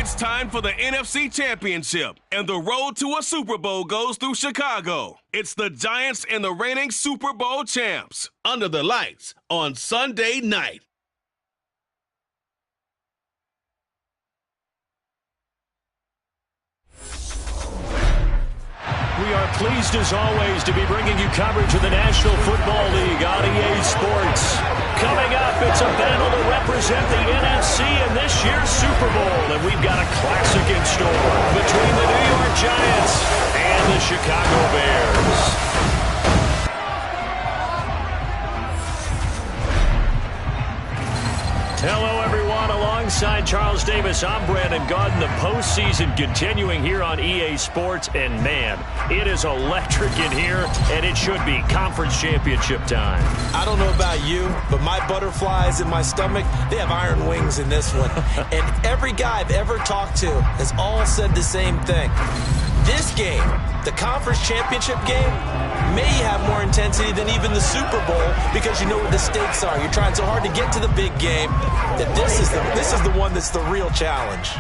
It's time for the NFC Championship, and the road to a Super Bowl goes through Chicago. It's the Giants and the reigning Super Bowl champs, under the lights on Sunday night. We are pleased, as always, to be bringing you coverage of the National Football League on EA Sports. Coming up, it's a battle to represent the NFC in this year's Super Bowl, and we've got a classic in store between the New York Giants and the Chicago Bears. Hello, everyone. Alongside Charles Davis, I'm Brandon Gaudin. The postseason continuing here on EA Sports. And, man, it is electric in here, and it should be conference championship time. I don't know about you, but my butterflies in my stomach, they have iron wings in this one. And every guy I've ever talked to has all said the same thing. This game, the conference championship game, may have more intensity than even the Super Bowl because you know what the stakes are. You're trying so hard to get to the big game that this is the one that's the real challenge.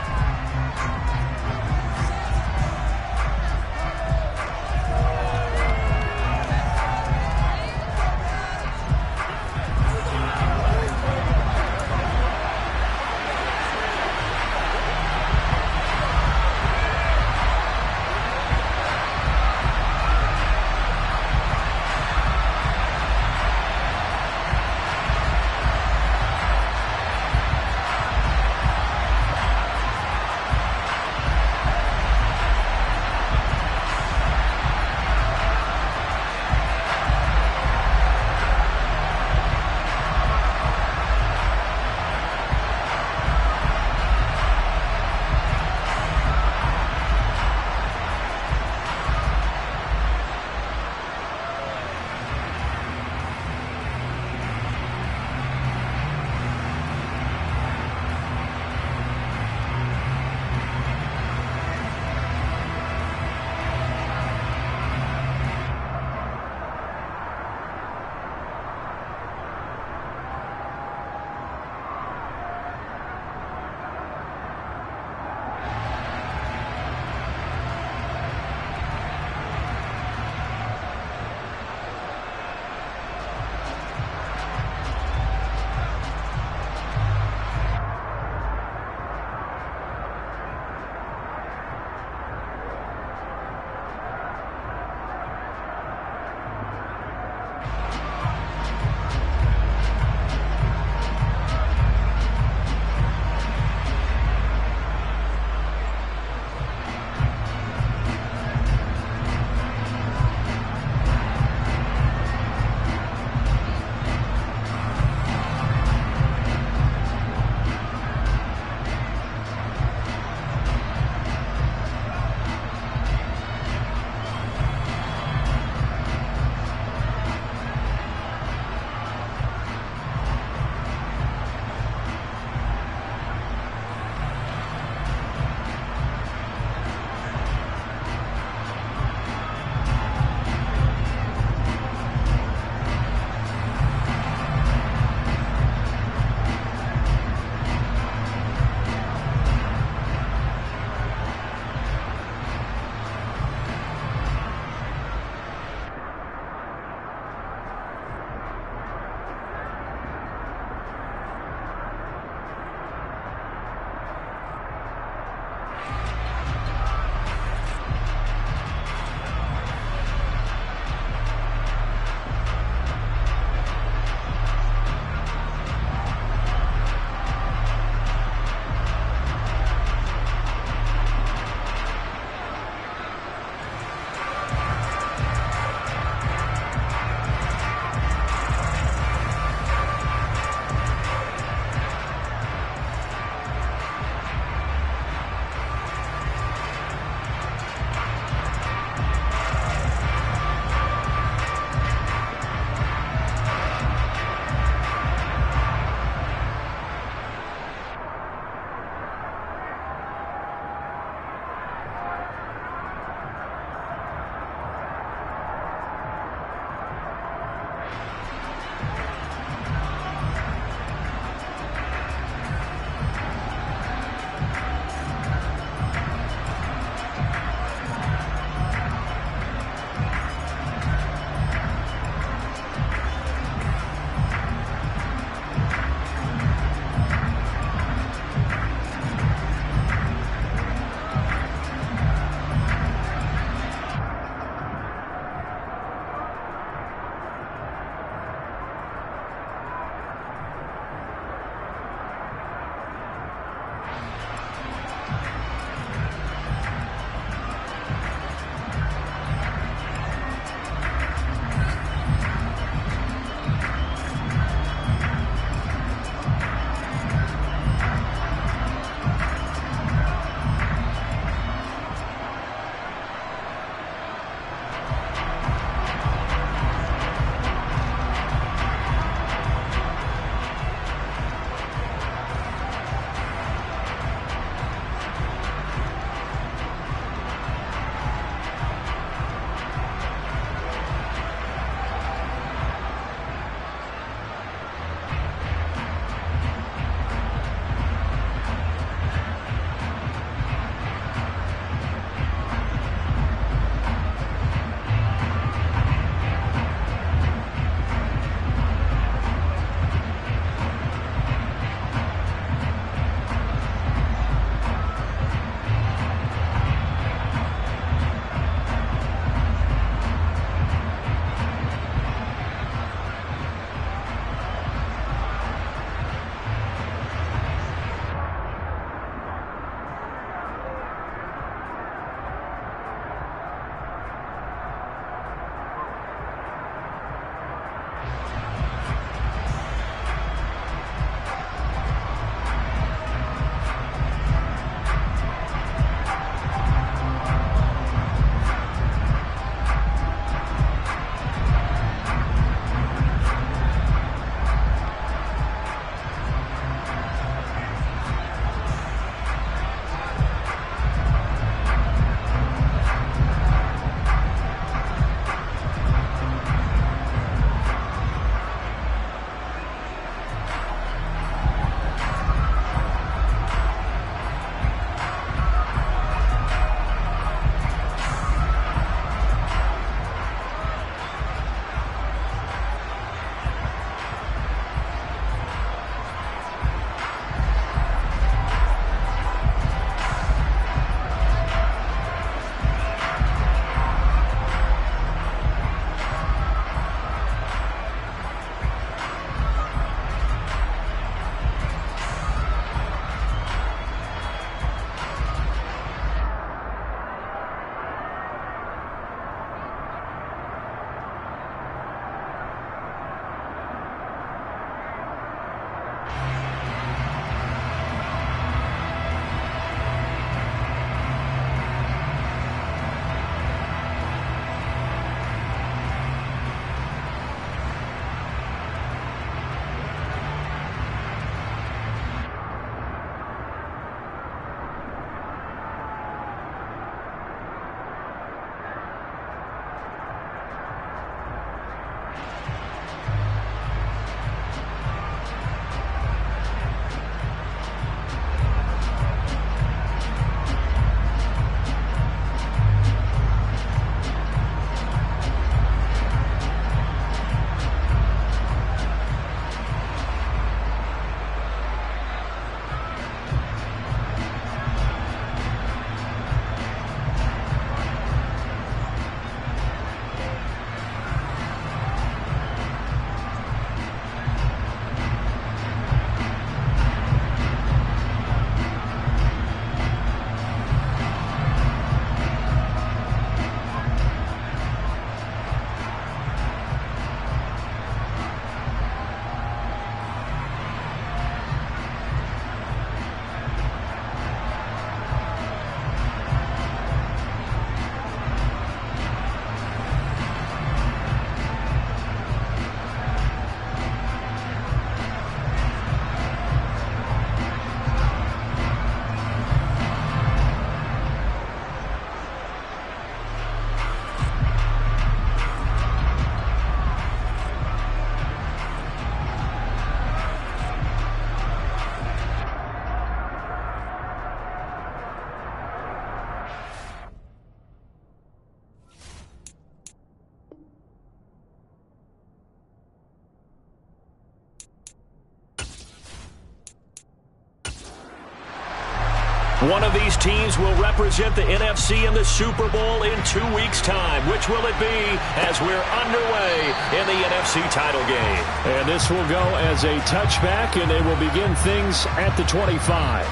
One of these teams will represent the NFC in the Super Bowl in 2 weeks' time. Which will it be as we're underway in the NFC title game? And this will go as a touchback, and they will begin things at the 25.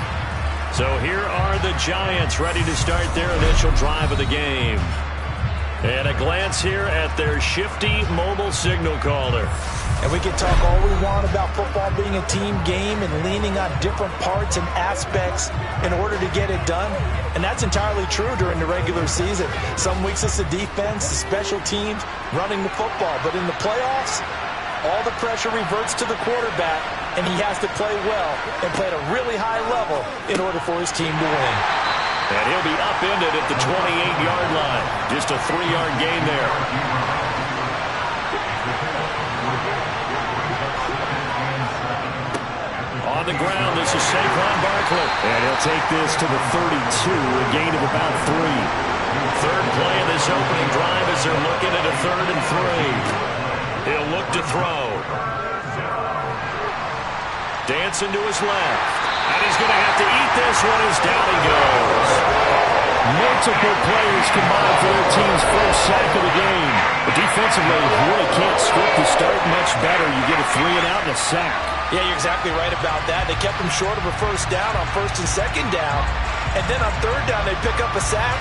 So here are the Giants ready to start their initial drive of the game. And a glance here at their shifty mobile signal caller. And we can talk all we want about football being a team game and leaning on different parts and aspects in order to get it done. And that's entirely true during the regular season. Some weeks it's the defense, the special teams, running the football. But in the playoffs, all the pressure reverts to the quarterback, and he has to play well and play at a really high level in order for his team to win. And he'll be upended at the 28-yard line. Just a 3-yard gain there. On the ground, this is Saquon Barkley. And he'll take this to the 32, a gain of about 3. Third play of this opening drive as they're looking at a 3rd and 3. He'll look to throw. Dancing to his left. And he's going to have to eat this one as down he goes. Multiple players combined for their team's first sack of the game. But defensively, you really can't script the start much better. You get a 3-and-out and a sack. Yeah, you're exactly right about that. They kept him short of a first down on 1st and 2nd down. And then on 3rd down, they pick up a sack.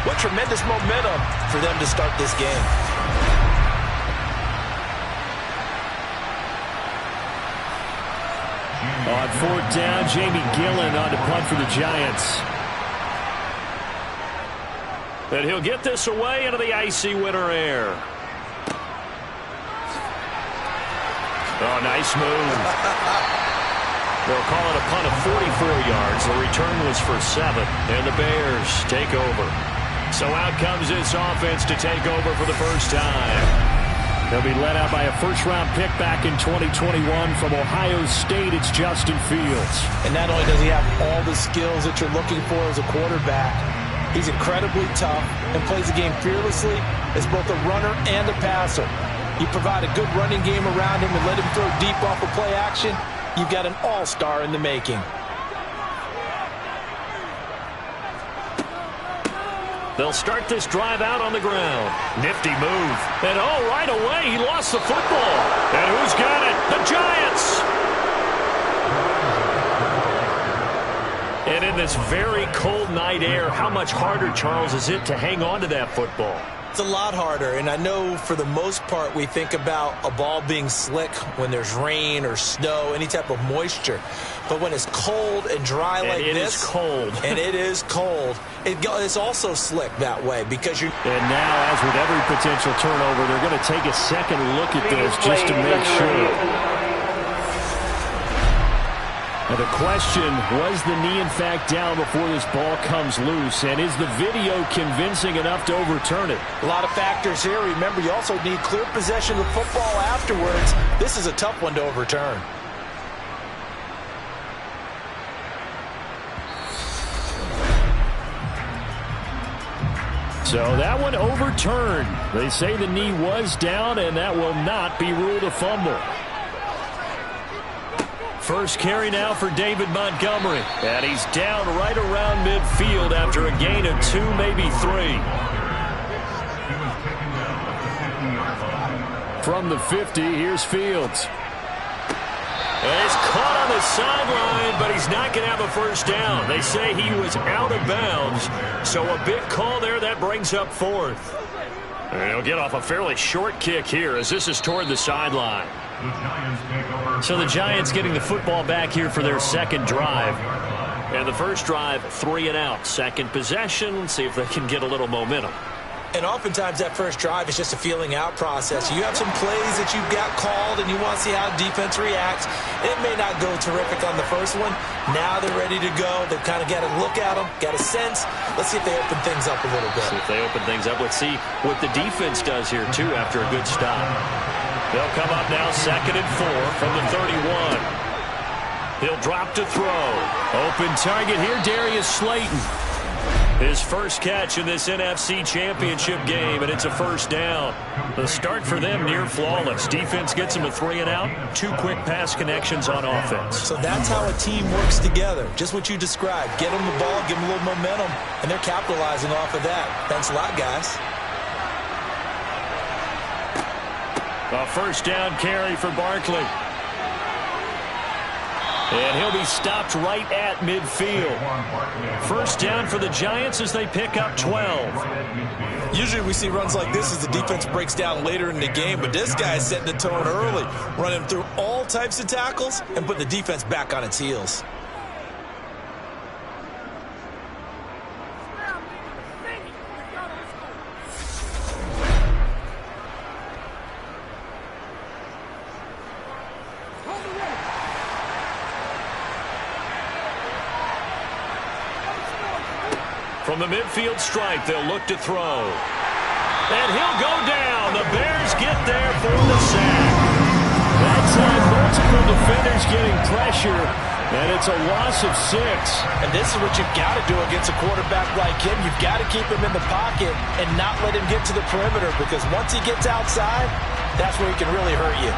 What tremendous momentum for them to start this game. On 4th down, Jamie Gillen on to punt for the Giants. And he'll get this away into the icy winter air. Oh, nice move. They'll call it a punt of 44 yards. The return was for 7, and the Bears take over. So out comes this offense to take over for the first time. They'll be led out by a first-round pick back in 2021 from Ohio State. It's Justin Fields. And not only does he have all the skills that you're looking for as a quarterback, he's incredibly tough and plays the game fearlessly as both a runner and a passer. You provide a good running game around him and let him throw deep off of play action, you've got an all-star in the making. They'll start this drive out on the ground. Nifty move. And oh, right away, he lost the football. And who's got it? The Giants! And in this very cold night air, how much harder, Charles, is it to hang on to that football? It's a lot harder, and I know for the most part we think about a ball being slick when there's rain or snow, any type of moisture. But when it's cold and dry like this, it is cold. And it is cold, it's also slick that way because you. And now, as with every potential turnover, they're going to take a second look at this just to make sure. And the question, was the knee in fact down before this ball comes loose? And is the video convincing enough to overturn it? A lot of factors here. Remember, you also need clear possession of the football afterwards. This is a tough one to overturn. So that one overturned. They say the knee was down, and that will not be ruled a fumble. First carry now for David Montgomery. And he's down right around midfield after a gain of 2, maybe 3. From the 50, here's Fields. And he's caught on the sideline, but he's not going to have a first down. They say he was out of bounds. So a big call there. That brings up 4th. And he'll get off a fairly short kick here as this is toward the sideline. So the Giants getting the football back here for their second drive. And the first drive, 3-and-out. Second possession, see if they can get a little momentum. And oftentimes that first drive is just a feeling out process. You have some plays that you've got called and you want to see how the defense reacts. It may not go terrific on the first one. Now they're ready to go. They've kind of got to look at them, got a sense. Let's see if they open things up a little bit. See if they open things up. Let's see what the defense does here, too, after a good stop. They'll come up now 2nd and 4 from the 31. He'll drop to throw. Open target here, Darius Slayton. His first catch in this NFC Championship game, and it's a first down. The start for them near flawless. Defense gets him a 3-and-out, 2 quick pass connections on offense. So that's how a team works together. Just what you described. Get them the ball, give them a little momentum, and they're capitalizing off of that. Thanks a lot, guys. A first down carry for Barkley. And he'll be stopped right at midfield. First down for the Giants as they pick up 12. Usually we see runs like this as the defense breaks down later in the game, but this guy is setting the tone early, running through all types of tackles and putting the defense back on its heels. From the midfield stripe, they'll look to throw. And he'll go down. The Bears get there for the sack. That time, multiple defenders getting pressure, and it's a loss of 6. And this is what you've got to do against a quarterback like him. You've got to keep him in the pocket and not let him get to the perimeter, because once he gets outside, that's where he can really hurt you.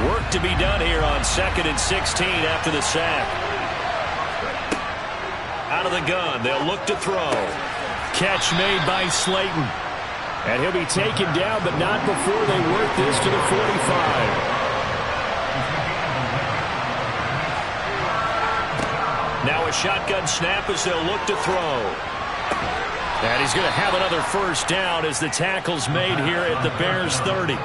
Work to be done here on 2nd and 16 after the sack. Out of the gun, they'll look to throw. Catch made by Slayton. And he'll be taken down, but not before they work this to the 45. Now a shotgun snap as they'll look to throw. And he's going to have another first down as the tackle's made here at the Bears 30.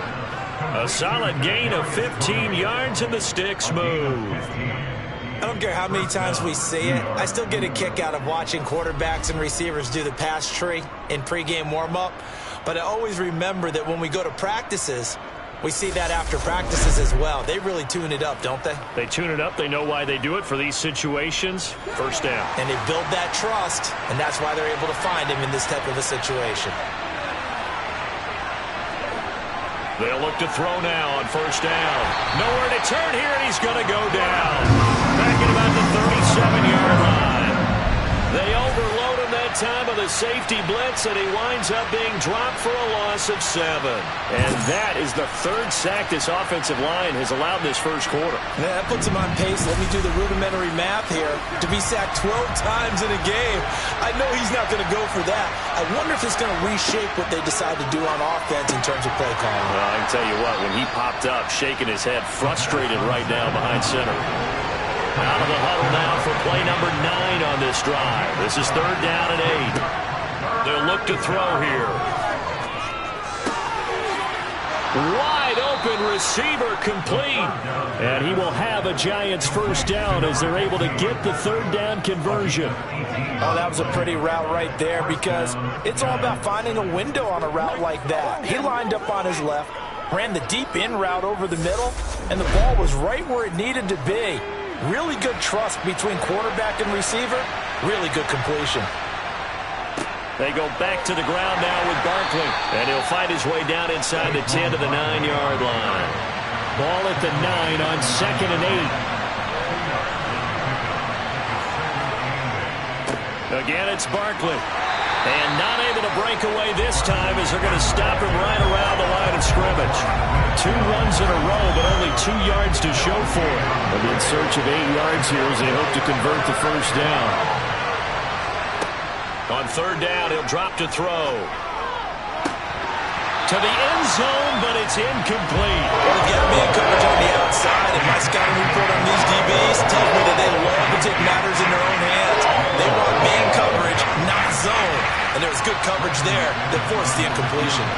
A solid gain of 15 yards and the sticks move. I don't care how many times we see it. I still get a kick out of watching quarterbacks and receivers do the pass tree in pregame warm-up. But I always remember that when we go to practices, we see that after practices as well. They really tune it up, don't they? They tune it up. They know why they do it for these situations. First down. And they build that trust, and that's why they're able to find him in this type of a situation. They'll look to throw now on first down. Nowhere to turn here, and he's going to go down. Back at about the 37-yard line. They overload him that time of the safety blitz, and he winds up being dropped for a loss of 7. And that is the 3rd sack this offensive line has allowed this first quarter. Yeah, that puts him on pace. Let me do the rudimentary math here. To be sacked 12 times in a game, I know he's not going to go for that. I wonder if it's going to reshape what they decide to do on offense in terms of play calling. Well, I can tell you what, when he popped up, shaking his head, frustrated right now behind center. Out of the huddle now for play number 9 on this drive. This is 3rd down and 8. They'll look to throw here. Wide open receiver complete. And he will have a Giants first down as they're able to get the 3rd down conversion. Oh, that was a pretty route right there, because it's all about finding a window on a route like that. He lined up on his left, ran the deep in route over the middle, and the ball was right where it needed to be. Really good trust between quarterback and receiver. Really good completion. They go back to the ground now with Barkley. And he'll fight his way down inside the 10 to the 9-yard line. Ball at the 9 on 2nd and 8. Again, it's Barkley. And not able to break away this time as they're going to stop him right around the line of scrimmage. 2 runs in a row, but only 2 yards to show for it. They'll be in search of 8 yards here as they hope to convert the first down. On 3rd down, he'll drop to throw. To the end zone, but it's incomplete. Well, they got man coverage on the outside, and my scouting report on these DBs tells me that they love to take matters in their own hands. They want man coverage, not zone. And there was good coverage there that forced the incompletion.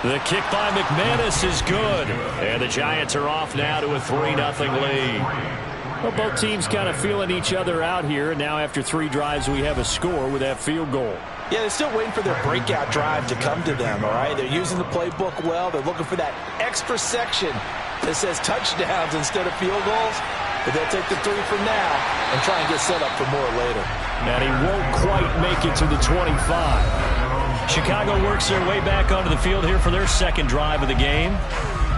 The kick by McManus is good. And the Giants are off now to a 3-0 lead. Well, both teams kind of feeling each other out here. And now after 3 drives, we have a score with that field goal. Yeah, they're still waiting for their breakout drive to come to them, all right? They're using the playbook well. They're looking for that extra section that says touchdowns instead of field goals. But they'll take the 3 for now and try and get set up for more later. And he won't quite make it to the 25. Chicago works their way back onto the field here for their second drive of the game.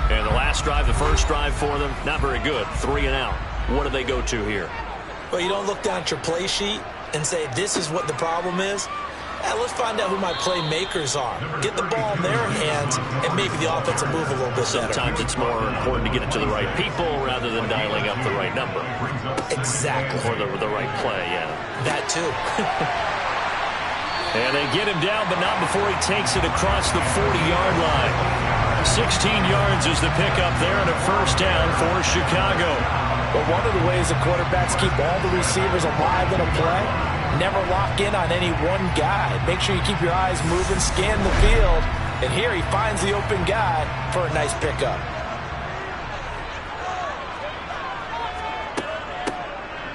And the last drive, the first drive for them, not very good. 3 and out. What do they go to here? Well, you don't look down at your play sheet and say, this is what the problem is. Let's find out who my playmakers are. Get the ball in their hands, and maybe the offense will move a little bit better. Sometimes it's more important to get it to the right people rather than dialing up the right number. Exactly. Or the right play, yeah. That too. And they get him down, but not before he takes it across the 40-yard line. 16 yards is the pickup there, and a first down for Chicago. But one of the ways the quarterbacks keep all the receivers alive in a play, never lock in on any one guy. Make sure you keep your eyes moving, scan the field, and here he finds the open guy for a nice pickup.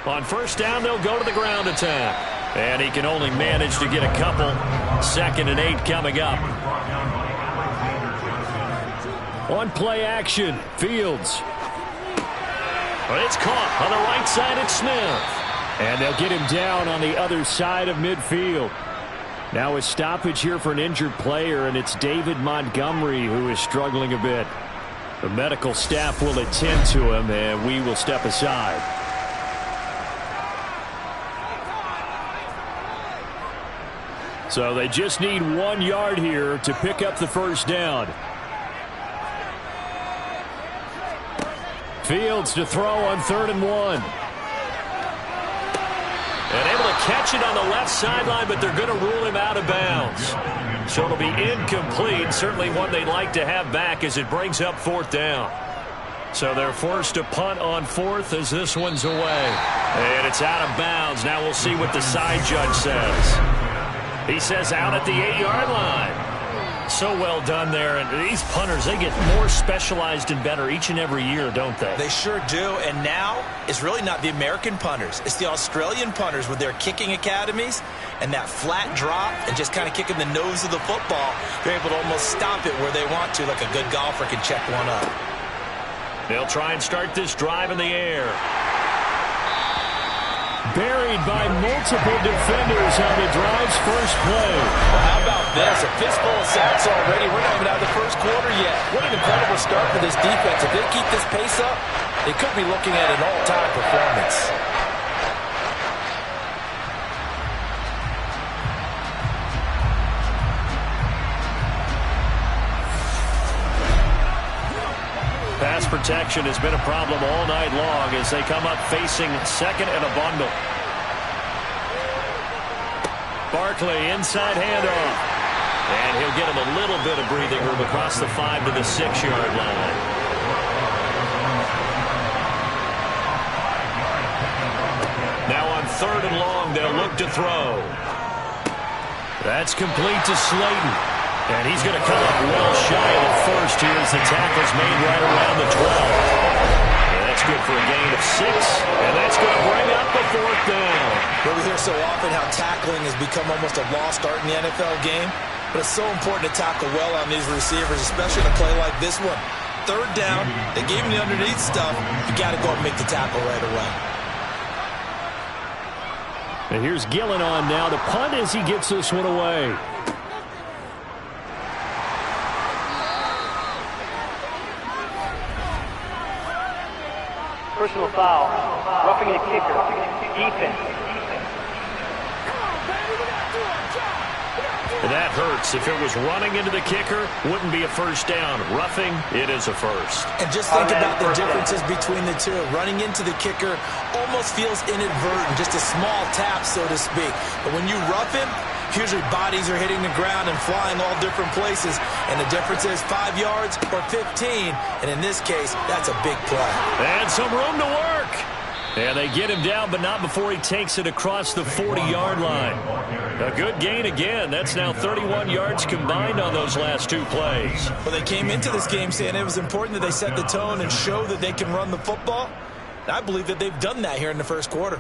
On first down, they'll go to the ground attack. And he can only manage to get a couple. 2nd and 8 coming up. On play action, Fields. But it's caught on the right side at Smith. And they'll get him down on the other side of midfield. Now a stoppage here for an injured player, and it's David Montgomery who is struggling a bit. The medical staff will attend to him, and we will step aside. So they just need 1 yard here to pick up the first down. Fields to throw on 3rd and 1. And able to catch it on the left sideline, but they're going to rule him out of bounds. So it'll be incomplete. Certainly one they'd like to have back as it brings up 4th down. So they're forced to punt on 4th as this one's away. And it's out of bounds. Now we'll see what the side judge says. He says out at the 8-yard line. So well done there. And these punters, they get more specialized and better each and every year, don't they? They sure do. And now it's really not the American punters. It's the Australian punters with their kicking academies and that flat drop and just kind of kicking the nose of the football. They're able to almost stop it where they want to, like a good golfer can check one up. They'll try and start this drive in the air. Buried by multiple defenders on the drive's first play. Well, how about this? A fistful of sacks already. We're not even out of the first quarter yet. What an incredible start for this defense. If they keep this pace up, they could be looking at an all-time performance. Pass protection has been a problem all night long as they come up facing 2nd and a bundle. Barkley inside handoff. And he'll get him a little bit of breathing room across the 5 to the 6-yard line. Now on 3rd and long, they'll look to throw. That's complete to Slayton. And he's going to come up well shy of the first here as the tackle's made right around the 12. And that's good for a gain of 6. And that's going to bring up the 4th down. Well, we hear so often how tackling has become almost a lost art in the NFL game. But it's so important to tackle well on these receivers, especially in a play like this one. 3rd down, they gave him the underneath stuff. You got to go and make the tackle right away. And here's Gillen on now. The punt as he gets this one away. Personal foul, roughing the kicker, defense. That hurts. If it was running into the kicker, wouldn't be a first down. Roughing, it is a first. And just think about the differences between the two. Running into the kicker almost feels inadvertent, just a small tap, so to speak. But when you rough him, usually bodies are hitting the ground and flying all different places. And the difference is 5 yards or 15. And in this case, that's a big play. And some room to work. And they get him down, but not before he takes it across the 40-yard line. A good gain again. That's now 31 yards combined on those last 2 plays. Well, they came into this game saying it was important that they set the tone and show that they can run the football. And I believe that they've done that here in the first quarter.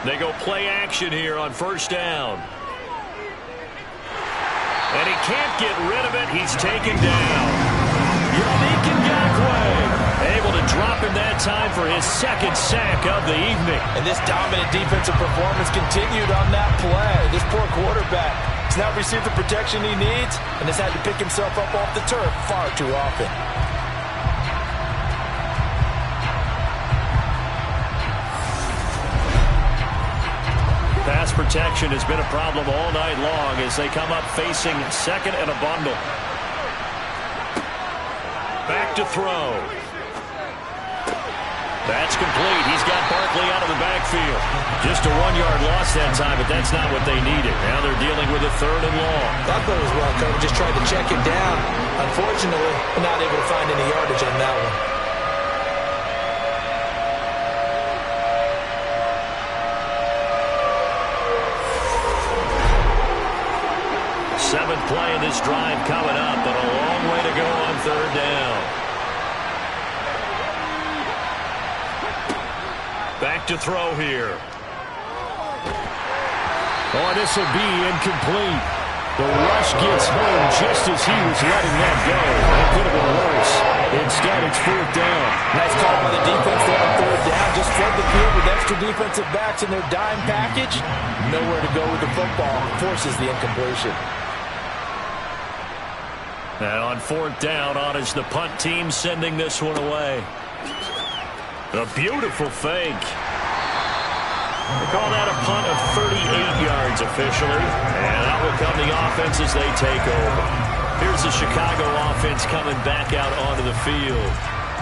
They go play action here on first down. And he can't get rid of it. He's taken down. Yannick Ngakoue able to drop him that time for his second sack of the evening. And this dominant defensive performance continued on that play. This poor quarterback has not received the protection he needs and has had to pick himself up off the turf far too often. Pass protection has been a problem all night long as they come up facing second and a bundle. Back to throw. That's complete. He's got Barkley out of the backfield. Just a 1-yard loss that time, but that's not what they needed. Now they're dealing with a 3rd and long. Thought that was well covered. Just tried to check it down. Unfortunately, not able to find any yardage on that one. 7th play in this drive coming up, but a long way to go on 3rd down. Back to throw here. Oh, this will be incomplete. The rush gets home just as he was letting that go. That could have been worse. Instead, it's 4th down. Nice call by the defense there on 3rd down. Just flood the field with extra defensive backs in their dime package. Nowhere to go with the football. Forces the incompletion. And on 4th down, on is the punt team sending this one away. A beautiful fake. They call that a punt of 38 yards officially. And out will come the offense as they take over. Here's the Chicago offense coming back out onto the field.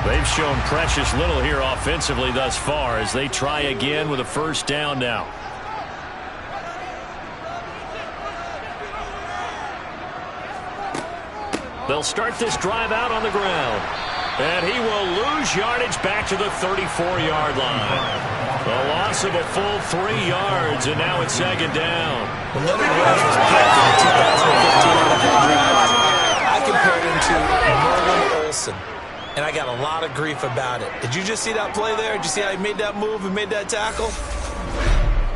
They've shown precious little here offensively thus far as they try again with a 1st down now. They'll start this drive out on the ground. And he will lose yardage back to the 34-yard line. A loss of a full 3 yards, and now it's 2nd down. When Leonard Williams was picked in 2015 draft, I compared him to Merlin Olsen, and I got a lot of grief about it. Did you just see that play there? Did you see how he made that move and made that tackle?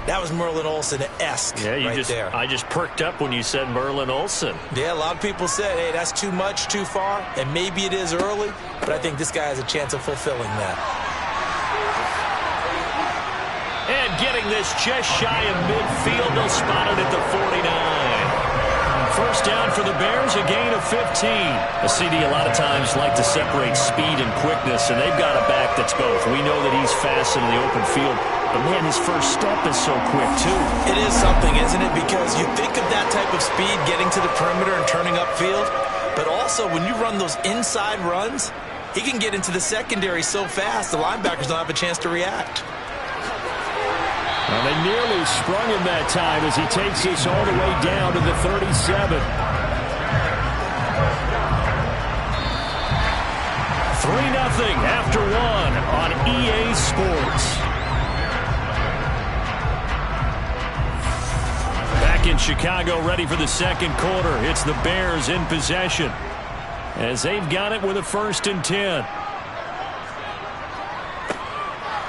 That was Merlin Olsen-esque there. I just perked up when you said Merlin Olsen. Yeah, a lot of people said, hey, that's too much, too far, and maybe it is early, but I think this guy has a chance of fulfilling that. And getting this just shy of midfield, they'll spot it at the 49. 1st down for the Bears, a gain of 15. A CD a lot of times like to separate speed and quickness, and they've got a back that's both. We know that he's fast in the open field, but man, his first step is so quick too. It is something, isn't it? Because you think of that type of speed getting to the perimeter and turning upfield, but also when you run those inside runs, he can get into the secondary so fast the linebackers don't have a chance to react. Well, they nearly sprung him that time as he takes this all the way down to the 37. 3-0 after 1 on EA Sports. Back in Chicago, ready for the 2nd quarter. It's the Bears in possession as they've got it with a 1st and 10.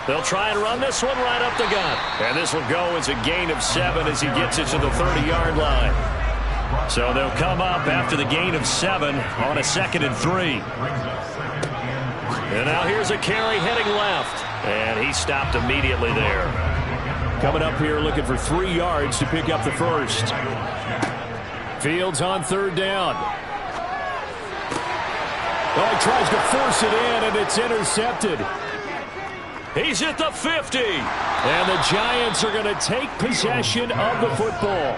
They'll try and run this one right up the gut. And this will go as a gain of 7 as he gets it to the 30-yard line. So they'll come up after the gain of 7 on a 2nd and 3. And now here's a carry heading left. And he stopped immediately there. Coming up here looking for 3 yards to pick up the 1st. Fields on 3rd down. Oh, he tries to force it in, and it's intercepted. He's at the 50. And the Giants are going to take possession of the football.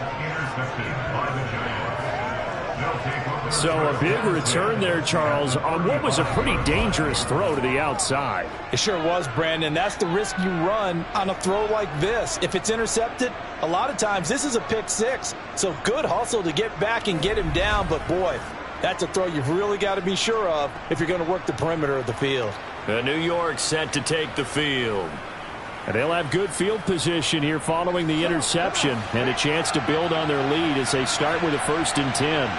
So a big return there, Charles, on what was a pretty dangerous throw to the outside. It sure was, Brandon. That's the risk you run on a throw like this. If it's intercepted, a lot of times this is a pick 6. So good hustle to get back and get him down. But, boy, that's a throw you've really got to be sure of if you're going to work the perimeter of the field. New York set to take the field. And they'll have good field position here following the interception and a chance to build on their lead as they start with a 1st and 10.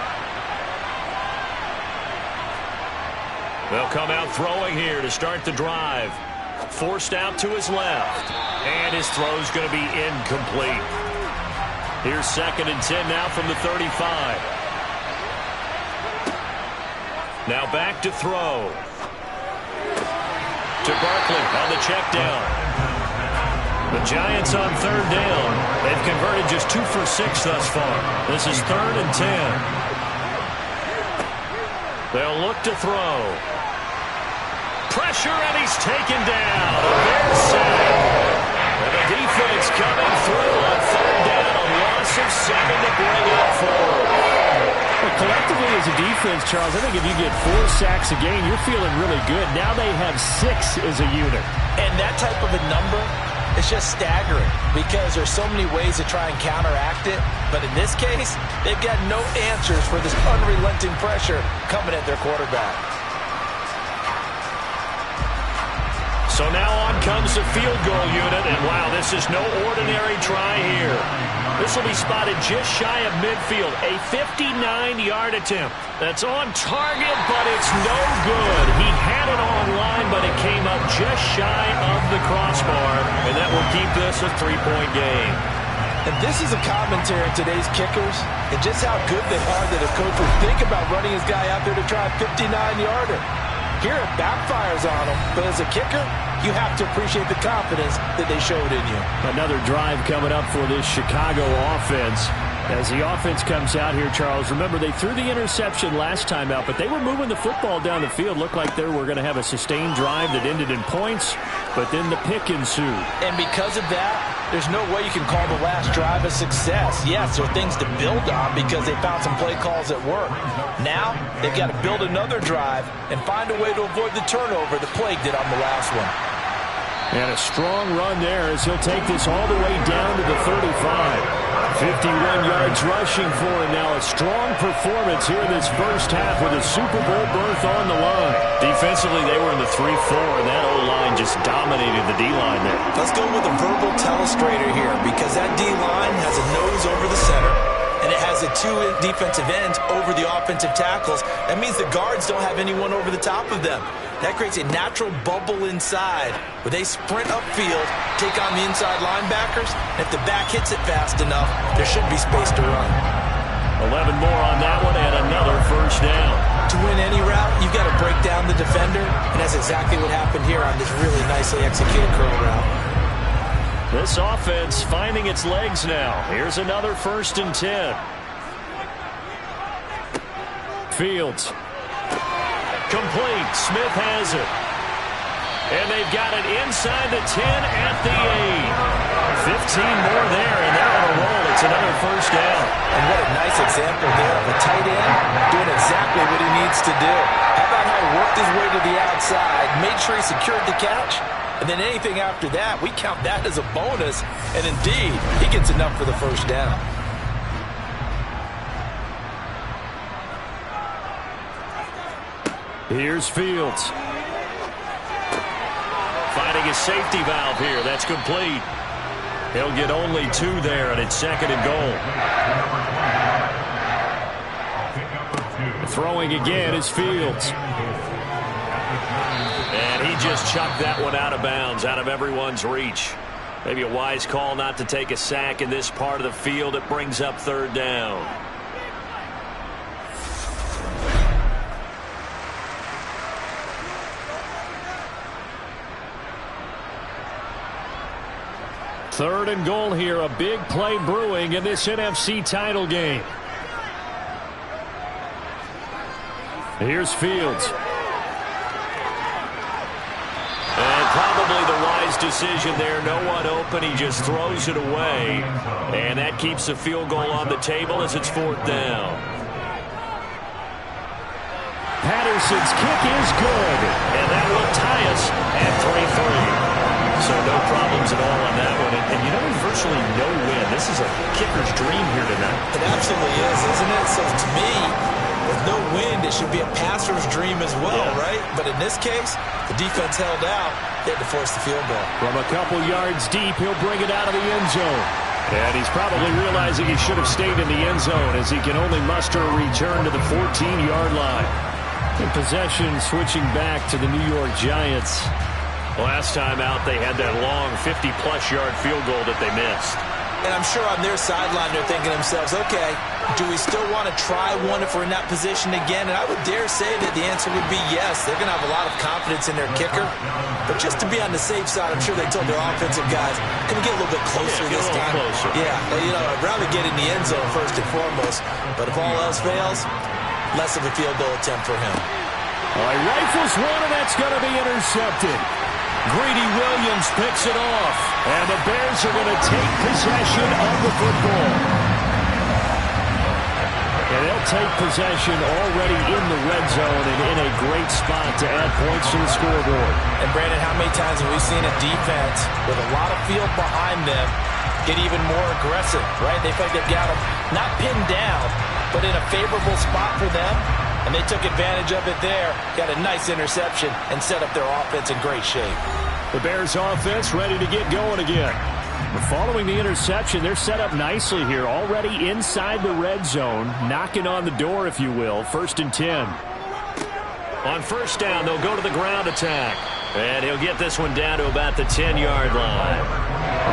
They'll come out throwing here to start the drive. Forced out to his left. And his throw's going to be incomplete. Here's 2nd and 10 now from the 35. Now back to throw. To Barkley on the check down. The Giants on third down. They've converted just 2 for 6 thus far. This is 3rd and 10. They'll look to throw. Pressure, and he's taken down. A big sack. And the defense coming through on third down. A loss of 7 to bring it forward. Well, collectively as a defense, Charles, I think if you get 4 sacks a game, you're feeling really good. Now they have 6 as a unit. And that type of a number, it's just staggering because there's so many ways to try and counteract it. But in this case, they've got no answers for this unrelenting pressure coming at their quarterback. So now on comes the field goal unit, and wow, this is no ordinary try here. This will be spotted just shy of midfield, a 59-yard attempt. That's on target, but it's no good. He had it on line, but it came up just shy of the crossbar, and that will keep this a 3-point game. And this is a commentary on today's kickers and just how good they are that a coach would think about running his guy out there to try a 59-yarder. Here it backfires on him, but as a kicker, you have to appreciate the confidence that they showed in you. Another drive coming up for this Chicago offense. As the offense comes out here, Charles, remember they threw the interception last time out, but they were moving the football down the field. Looked like they were going to have a sustained drive that ended in points, but then the pick ensued. And because of that, there's no way you can call the last drive a success. Yes, there are things to build on because they found some play calls that work. Now, they've got to build another drive and find a way to avoid the turnover that plagued it on the last one. And a strong run there as he'll take this all the way down to the 35. 51 yards rushing for him now. A strong performance here in this first half with a Super Bowl berth on the line. Defensively, they were in the 3-4, and that O-line just dominated the D-line there. Let's go with a verbal telestrator here because that D-line has a nose over the center, and it has the 2 defensive ends over the offensive tackles. That means the guards don't have anyone over the top of them. That creates a natural bubble inside where they sprint upfield, take on the inside linebackers, and if the back hits it fast enough, there should be space to run. 11 more on that one and another first down. To win any route, you've got to break down the defender, and that's exactly what happened here on this really nicely executed curl route. This offense finding its legs now. Here's another 1st and 10. Fields. Complete. Smith has it. And they've got it inside the 10 at the 8. 15 more there, and they're on a roll. It's another first down. And what a nice example there of a tight end doing exactly what he needs to do. How about how he worked his way to the outside, made sure he secured the catch, and then anything after that, we count that as a bonus. And indeed, he gets enough for the first down. Here's Fields. Finding his safety valve here. That's complete. He'll get only 2 there, and it's 2nd and goal. Throwing again is Fields. And he just chucked that one out of bounds, out of everyone's reach. Maybe a wise call not to take a sack in this part of the field. It brings up 3rd down. Third and goal here. A big play brewing in this NFC title game. Here's Fields. And probably the wise decision there. No one open. He just throws it away. And that keeps the field goal on the table as it's 4th down. Patterson's kick is good. And that will tie us at 3-3. So no problems at all on that one. And you know, virtually no win. This is a kicker's dream here tonight. It absolutely is, isn't it? So to me, with no wind, it should be a passer's dream as well, right? But in this case, the defense held out. They had to force the field goal. From a couple yards deep, he'll bring it out of the end zone. And he's probably realizing he should have stayed in the end zone as he can only muster a return to the 14-yard line. In possession, switching back to the New York Giants. Last time out, they had that long 50-plus yard field goal that they missed. And I'm sure on their sideline they're thinking to themselves, okay, do we still want to try one if we're in that position again? And I would dare say that the answer would be yes. They're going to have a lot of confidence in their kicker. But just to be on the safe side, I'm sure they told their offensive guys, can we get a little bit closer this time? Closer. Yeah, well, you know, I'd rather get in the end zone first and foremost. But if all else fails, less of a field goal attempt for him. All right, rifles one, and that's going to be intercepted. Greedy Williams picks it off, and the Bears are going to take possession of the football. And they'll take possession already in the red zone and in a great spot to add points to the scoreboard. And Brandon, how many times have we seen a defense with a lot of field behind them get even more aggressive, right? They feel like they've got them not pinned down, but in a favorable spot for them. And they took advantage of it there, got a nice interception, and set up their offense in great shape. The Bears offense ready to get going again. But following the interception, they're set up nicely here, already inside the red zone, knocking on the door, if you will. 1st and 10. On first down, they'll go to the ground attack. And he'll get this one down to about the 10-yard line.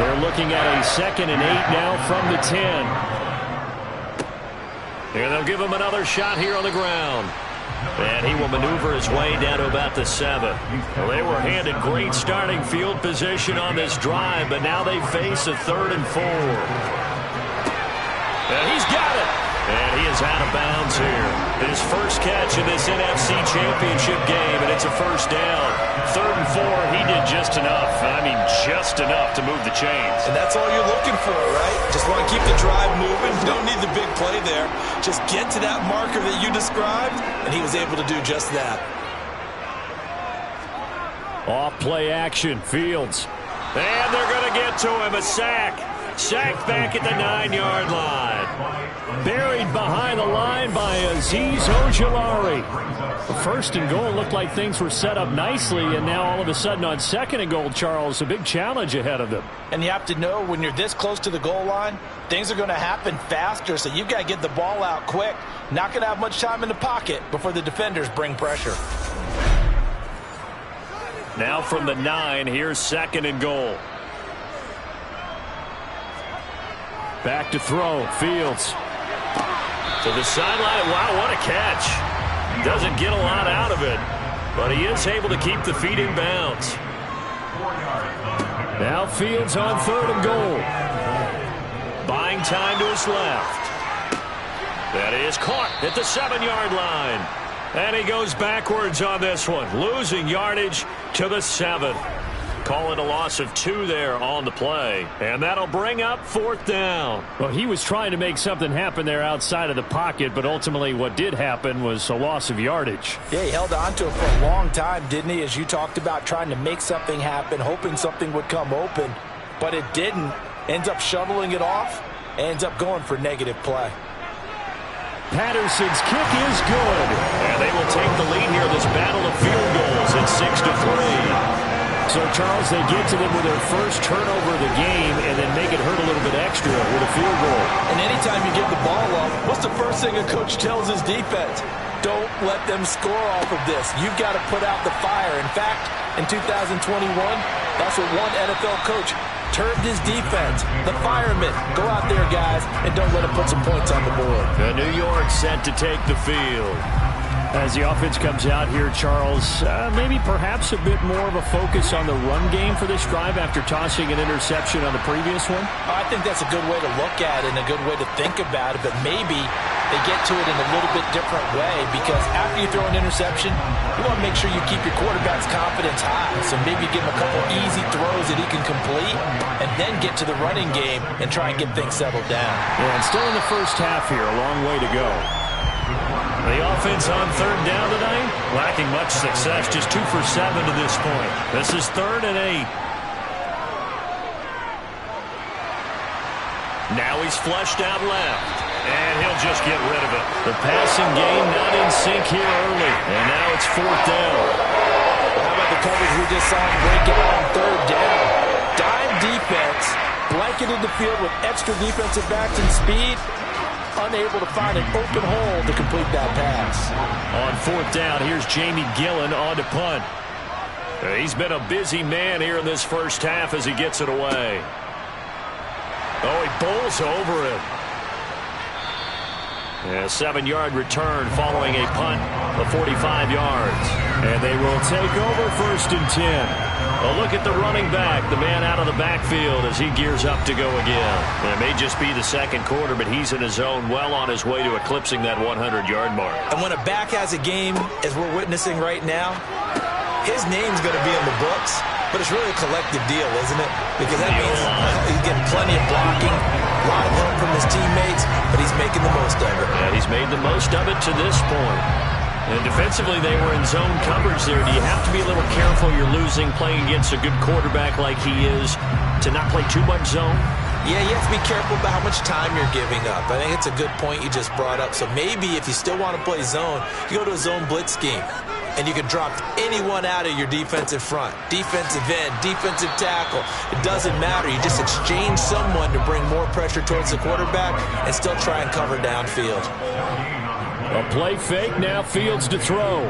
They're looking at a 2nd and 8 now from the 10. And they'll give him another shot here on the ground. And he will maneuver his way down to about the 7. Well, they were handed great starting field position on this drive, but now they face a 3rd and 4. And he's got it. And he is out of bounds here. His first catch in this NFC Championship game, and it's a first down. 3rd and 4, he did just enough. I mean, just enough to move the chains. And that's all you're looking for, right? Just want to keep the drive moving. You don't need the big play there. Just get to that marker that you described, and he was able to do just that. Off play action, Fields. And they're going to get to him, a sack. Sacked back at the 9-yard line. Buried behind the line by Azeez Ojulari. 1st and goal looked like things were set up nicely, and now all of a sudden on 2nd and goal, Charles, a big challenge ahead of them. And you have to know when you're this close to the goal line, things are going to happen faster, so you've got to get the ball out quick. Not going to have much time in the pocket before the defenders bring pressure. Now from the 9, here's 2nd and goal. Back to throw, Fields. To the sideline. Wow, what a catch. Doesn't get a lot out of it, but he is able to keep the feet in bounds. Now Fields on 3rd and goal. Buying time to his left. That is caught at the 7-yard line. And he goes backwards on this one, losing yardage to the 7. Call it a loss of 2 there on the play. And that'll bring up 4th down. Well, he was trying to make something happen there outside of the pocket, but ultimately what did happen was a loss of yardage. Yeah, he held on to it for a long time, didn't he? As you talked about, trying to make something happen, hoping something would come open. But it didn't. Ends up shoveling it off. Ends up going for negative play. Patterson's kick is good. And they will take the lead here in this battle of field goals at 6-3. So, Charles, they get to them with their first turnover of the game and then make it hurt a little bit extra with a field goal. And anytime you give the ball up, what's the first thing a coach tells his defense? Don't let them score off of this. You've got to put out the fire. In fact, in 2021, that's what one NFL coach termed his defense. The firemen. Go out there, guys, and don't let them put some points on the board. New York set to take the field. As the offense comes out here, Charles, maybe perhaps a bit more of a focus on the run game for this drive after tossing an interception on the previous one? I think that's a good way to look at it and a good way to think about it, but maybe they get to it in a little bit different way because after you throw an interception, you want to make sure you keep your quarterback's confidence high. So maybe give him a couple easy throws that he can complete and then get to the running game and try and get things settled down. Yeah, and still in the first half here, a long way to go. The offense on 3rd down tonight, lacking much success, just 2 for 7 to this point. This is 3rd and 8. Now he's flushed out left, and he'll just get rid of it. The passing game not in sync here early, and now it's 4th down. How about the coverage we just saw him break out on 3rd down? Dime defense, blanketed the field with extra defensive backs and speed. Unable to find an open hole to complete that pass. On 4th down, here's Jamie Gillen on to punt. He's been a busy man here in this first half as he gets it away. Oh, he bowls over it. A 7-yard return following a punt of 45 yards. And they will take over 1st and 10. A look at the running back, the man out of the backfield as he gears up to go again. It may just be the second quarter, but he's in his zone, well on his way to eclipsing that 100-yard mark. And when a back has a game, as we're witnessing right now, his name's going to be in the books, but it's really a collective deal, isn't it? Because that means he's getting plenty of blocking, a lot of help from his teammates, but he's making the most of it. Yeah, he's made the most of it to this point. And defensively, they were in zone coverage there. Do you have to be a little careful? You're losing, playing against a good quarterback like he is, to not play too much zone? Yeah, you have to be careful about how much time you're giving up. I think it's a good point you just brought up. So maybe if you still want to play zone, you go to a zone blitz scheme. And you can drop anyone out of your defensive front. Defensive end, defensive tackle. It doesn't matter. You just exchange someone to bring more pressure towards the quarterback and still try and cover downfield. A play fake, now Fields to throw.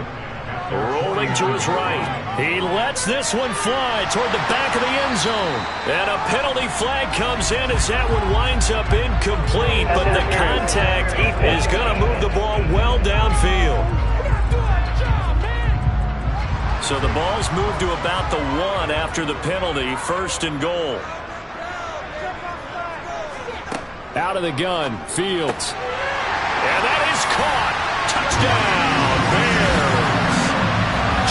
Rolling to his right. He lets this one fly toward the back of the end zone. And a penalty flag comes in as that one winds up incomplete. But the contact is going to move the ball well downfield. So the ball's moved to about the 1 after the penalty. 1st and goal. Out of the gun, Fields. And that is caught. Touchdown, Bears.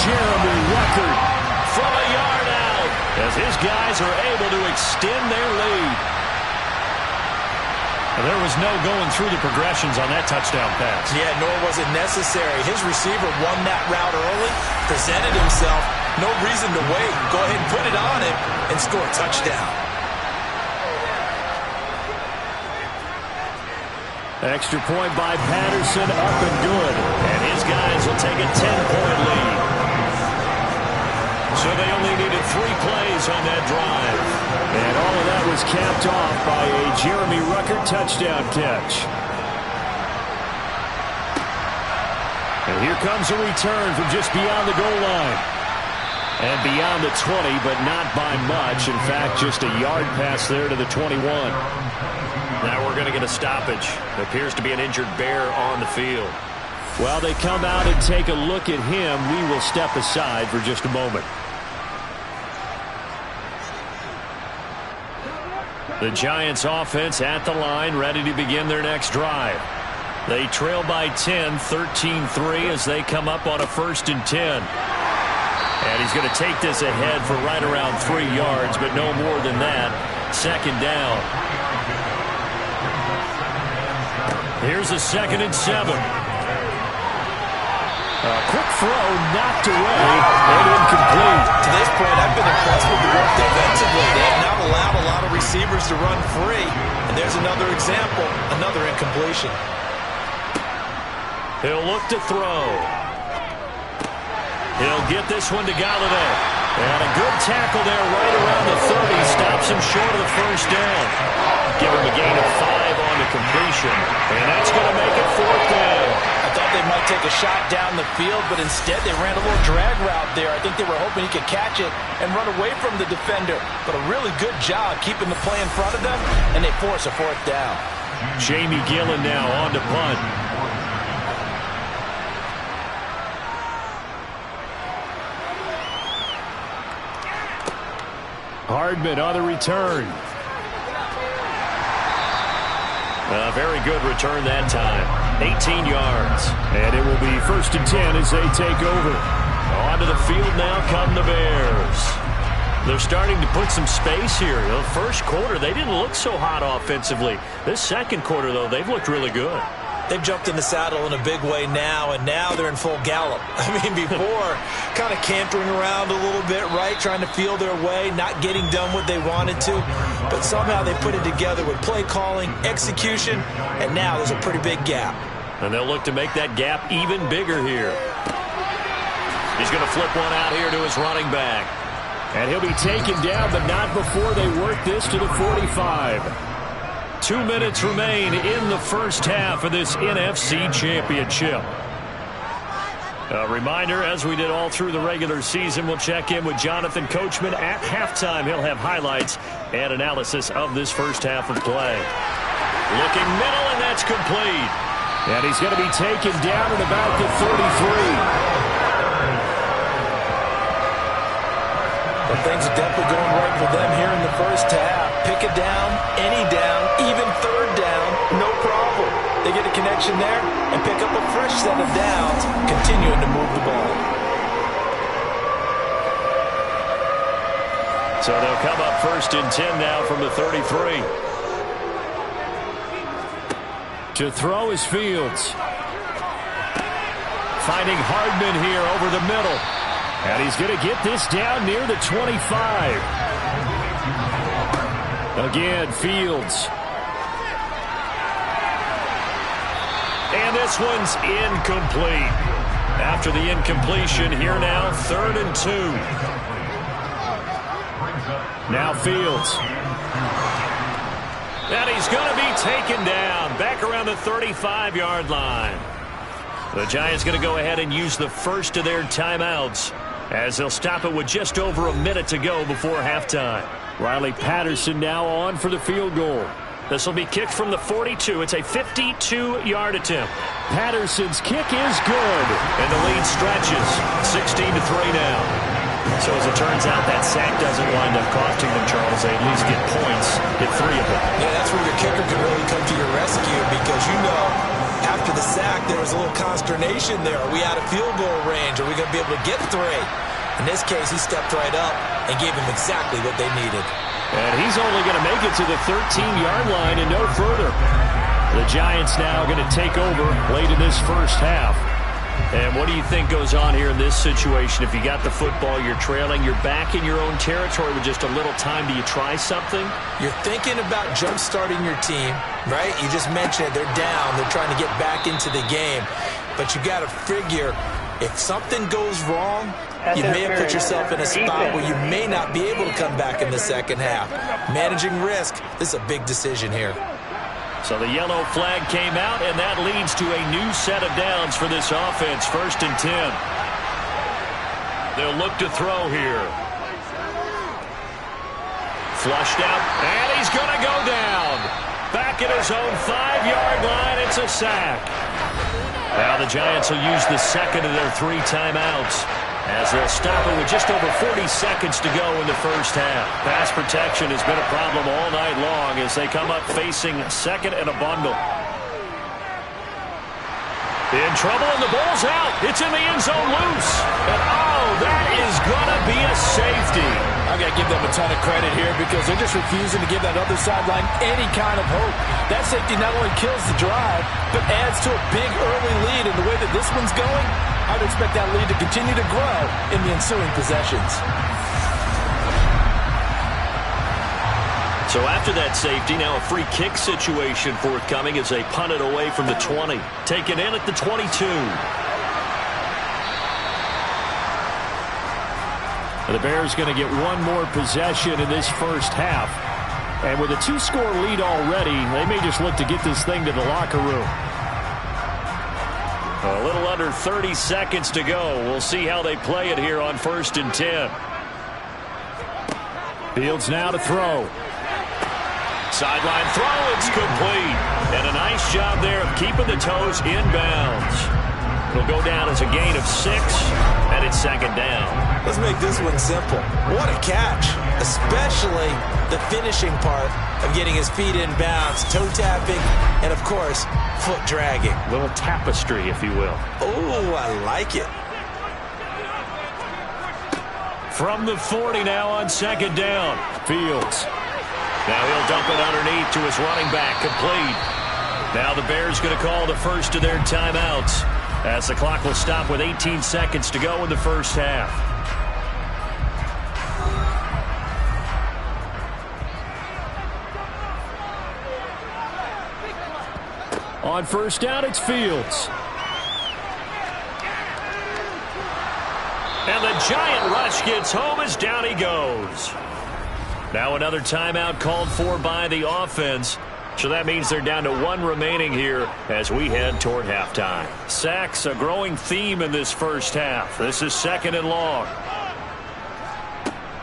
Jeremy Ruckert from a yard out as his guys are able to extend their lead. And there was no going through the progressions on that touchdown pass. Yeah, nor was it necessary. His receiver won that route early, presented himself, no reason to wait. Go ahead and put it on him and score a touchdown. Extra point by Patterson, up and good. And his guys will take a 10-point lead. So they only needed 3 plays on that drive. And all of that was capped off by a Jeremy Ruckert touchdown catch. And here comes a return from just beyond the goal line. And beyond the 20, but not by much. In fact, just a yard pass there to the 21. Now we're going to get a stoppage. There appears to be an injured Bear on the field. While they come out and take a look at him, we will step aside for just a moment. The Giants offense at the line, ready to begin their next drive. They trail by 10, 13-3 as they come up on a 1st and 10. And he's going to take this ahead for right around 3 yards, but no more than that. 2nd down. Here's a 2nd and 7. A quick throw knocked away and incomplete. To this point, I've been impressed with the work defensively. They have not allowed a lot of receivers to run free. And there's another example, another incompletion. He'll look to throw. He'll get this one to Galladay. And a good tackle there right around the 30. Stops him short of the 1st down. Give him a gain of 5 on the completion. And that's going to make it 4th down. I thought they might take a shot down the field, but instead they ran a little drag route there. I think they were hoping he could catch it and run away from the defender. But a really good job keeping the play in front of them, and they force a 4th down. Jamie Gillen now on to punt. Hardman on the return. A very good return that time. 18 yards. And it will be 1st and 10 as they take over. Onto the field now come the Bears. They're starting to put some space here. The 1st quarter, they didn't look so hot offensively. This 2nd quarter, though, they've looked really good. They've jumped in the saddle in a big way now, and now they're in full gallop. I mean, before, kind of cantering around a little bit, right, trying to feel their way, not getting done what they wanted to. But somehow they put it together with play calling, execution, and now there's a pretty big gap. And they'll look to make that gap even bigger here. He's going to flip one out here to his running back. And he'll be taken down, but not before they work this to the 45. 2 minutes remain in the 1st half of this NFC Championship. A reminder, as we did all through the regular season, we'll check in with Jonathan Coachman at halftime. He'll have highlights and analysis of this first half of play. Looking middle, and that's complete. And he's going to be taken down at about the 33. But things are definitely going right for them here in the first half. Pick a down, any down, even third down, no problem. They get a connection there and pick up a fresh set of downs, continuing to move the ball. So they'll come up 1st and 10 now from the 33. To throw is Fields. Finding Hardman here over the middle. And he's going to get this down near the 25. Again, Fields. And this one's incomplete. After the incompletion, here now, 3rd and 2. Now Fields. And he's going to be taken down back around the 35-yard line. The Giants going to go ahead and use the first of their timeouts as they'll stop it with just over a minute to go before halftime. Riley Patterson now on for the field goal. This will be kicked from the 42. It's a 52-yard attempt. Patterson's kick is good. And the lead stretches. 16-3 now. So as it turns out, that sack doesn't wind up costing them, Charles. They at least get points, get 3 of them. Yeah, that's where your kicker can really come to your rescue because you know after the sack there was a little consternation there. Are we out of field goal range? Are we going to be able to get 3? In this case, he stepped right up and gave them exactly what they needed. And he's only going to make it to the 13-yard line and no further. The Giants now going to take over late in this first half. And what do you think goes on here in this situation? If you got the football, you're trailing, you're back in your own territory with just a little time. Do you try something? You're thinking about jump-starting your team, right? You just mentioned it. They're down. They're trying to get back into the game. But you got to figure if something goes wrong, you may have put yourself in a spot where you may not be able to come back in the second half. Managing risk, this is a big decision here. So the yellow flag came out, and that leads to a new set of downs for this offense. 1st and 10. They'll look to throw here. Flushed out, and he's going to go down. Back at his own 5-yard line, it's a sack. Now the Giants will use the second of their 3 timeouts as they'll stop it with just over 40 seconds to go in the first half. Pass protection has been a problem all night long as they come up facing 2nd and a bundle. In trouble, and the ball's out. It's in the end zone loose. And, oh, that is going to be a safety. I've got to give them a ton of credit here because they're just refusing to give that other sideline any kind of hope. That safety not only kills the drive, but adds to a big early lead. And the way that this one's going, I'd expect that lead to continue to grow in the ensuing possessions. So after that safety, now a free kick situation forthcoming as they punt it away from the 20. Taken in at the 22. The Bears going to get one more possession in this first half. And with a 2-score lead already, they may just look to get this thing to the locker room. A little under 30 seconds to go. We'll see how they play it here on 1st and 10. Fields now to throw. Sideline throw, it's complete. And a nice job there of keeping the toes inbounds. It'll go down as a gain of 6, and it's 2nd down. Let's make this one simple. What a catch, especially the finishing part of getting his feet in bounds, toe tapping, and of course, foot dragging. Little tapestry, if you will. Oh, I like it. From the 40 now on 2nd down. Fields. Now he'll dump it underneath to his running back, complete. Now the Bears going to call the first of their timeouts as the clock will stop with 18 seconds to go in the first half. On 1st down, it's Fields. And the giant rush gets home as down he goes. Now another timeout called for by the offense So that means they're down to 1 remaining here as we head toward halftime. Sacks, a growing theme in this first half. This is 2nd and long.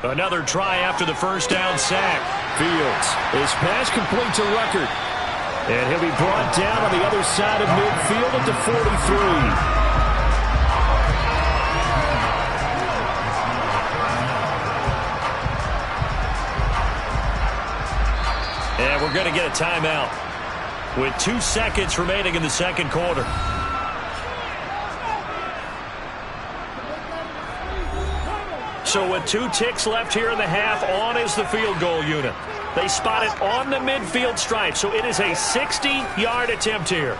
Another try after the first down sack. Fields. His pass complete to Ruckert. And he'll be brought down on the other side of midfield at the 43. And we're going to get a timeout with 2 seconds remaining in the second quarter. So with 2 ticks left here in the half, on is the field goal unit. They spot it on the midfield stripe, so it is a 60-yard attempt here.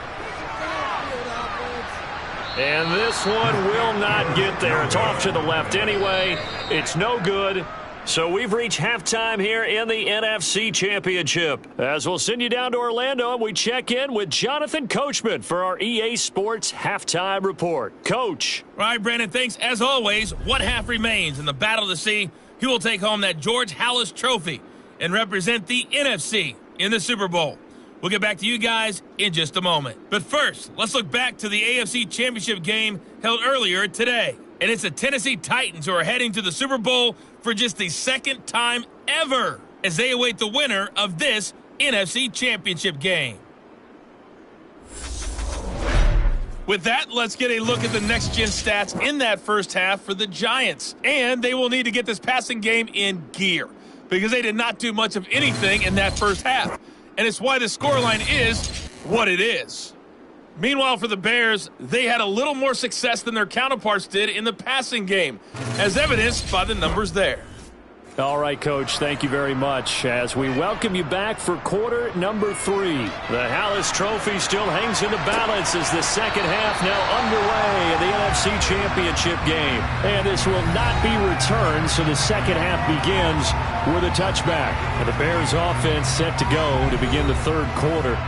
And this one will not get there. It's off to the left anyway. It's no good. So we've reached halftime here in the NFC Championship. As we'll send you down to Orlando, and we check in with Jonathan Coachman for our EA Sports Halftime Report. Coach. All right, Brandon, thanks. As always, what half remains in the Battle of the Sea? He will take home that George Halas Trophy and represent the NFC in the Super Bowl. We'll get back to you guys in just a moment. But first, let's look back to the AFC Championship game held earlier today. And it's the Tennessee Titans who are heading to the Super Bowl for just the 2nd time ever as they await the winner of this NFC Championship game. With that, let's get a look at the next-gen stats in that first half for the Giants. And they will need to get this passing game in gear because they did not do much of anything in that first half. And it's why the scoreline is what it is. Meanwhile, for the Bears, they had a little more success than their counterparts did in the passing game, as evidenced by the numbers there. All right, Coach, thank you very much. As we welcome you back for quarter number 3. The Halas Trophy still hangs in the balance as the second half now underway in the NFC Championship game. And this will not be returned, so the second half begins with a touchback. And the Bears offense set to go to begin the third quarter.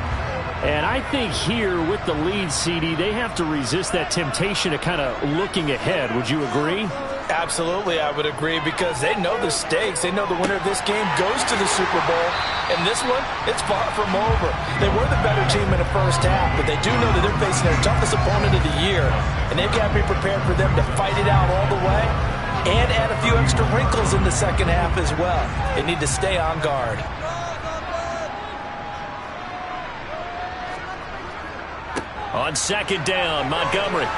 And I think here with the lead, CD, they have to resist that temptation of kind of looking ahead. Would you agree? Absolutely, I would agree, because they know the stakes. They know the winner of this game goes to the Super Bowl. And this one, it's far from over. They were the better team in the first half, but they do know that they're facing their toughest opponent of the year. And they've got to be prepared for them to fight it out all the way and add a few extra wrinkles in the second half as well. They need to stay on guard. On second down, Montgomery.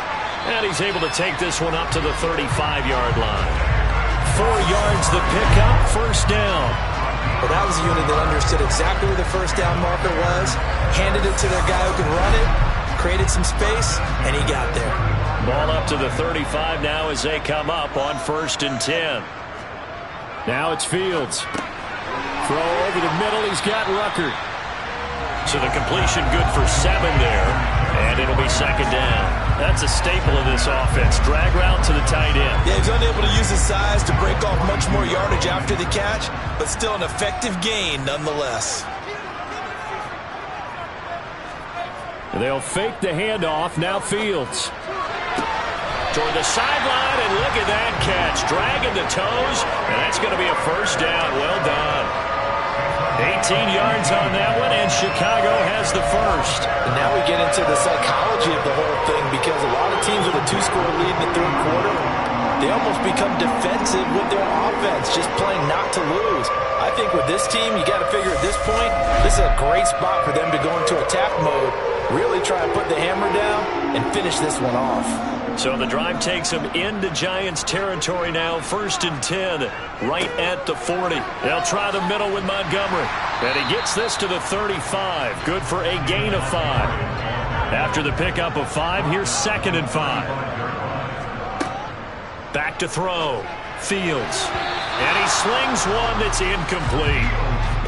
And he's able to take this one up to the 35-yard line. 4 yards the pickup, first down. Well, that was a unit that understood exactly where the first down marker was, handed it to their guy who could run it, created some space, and he got there. Ball up to the 35 now as they come up on 1st and 10. Now it's Fields. Throw over the middle, he's got Ruckert. So the completion good for 7 there, and it'll be second down. That's a staple of this offense. Drag route to the tight end. Yeah, he's unable to use his size to break off much more yardage after the catch, but still an effective gain nonetheless. They'll fake the handoff. Now Fields. Toward the sideline, and look at that catch. Dragging the toes, and that's going to be a first down. Well done. 18 yards on that one, and Chicago has the first. And now we get into the psychology of the whole thing, because a lot of teams with a 2-score lead in the third quarter, they almost become defensive with their offense, just playing not to lose. I think with this team, you got to figure at this point, this is a great spot for them to go into attack mode, really try and put the hammer down and finish this one off. So the drive takes them into Giants territory now. 1st and 10, right at the 40. They'll try the middle with Montgomery. And he gets this to the 35. Good for a gain of 5. After the pickup of 5, here's 2nd and 5. Back to throw. Fields. And he slings one that's incomplete.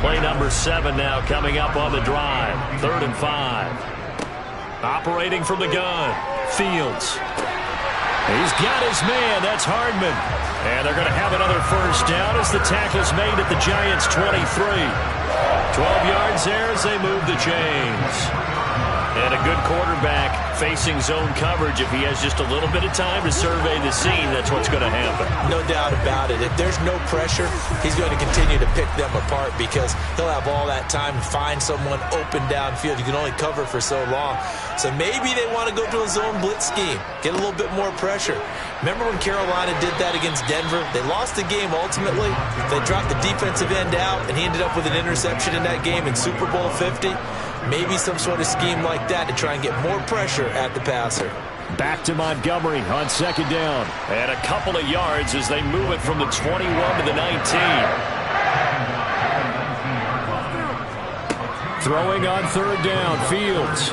Play number 7 now coming up on the drive. 3rd and 5. Operating from the gun. Fields. He's got his man. That's Hardman. And they're going to have another first down as the tackle's made at the Giants' 23. 12 yards there as they move the chains. And a good quarterback facing zone coverage. If he has just a little bit of time to survey the scene, that's what's going to happen. No doubt about it. If there's no pressure, he's going to continue to pick them apart because he'll have all that time to find someone open downfield. You can only cover for so long. So maybe they want to go to a zone blitz scheme, get a little bit more pressure. Remember when Carolina did that against Denver? They lost the game ultimately. They dropped the defensive end out, and he ended up with an interception in that game in Super Bowl 50. Maybe some sort of scheme like that to try and get more pressure at the passer. Back to Montgomery on second down. And a couple of yards as they move it from the 21 to the 19. Throwing on third down, Fields.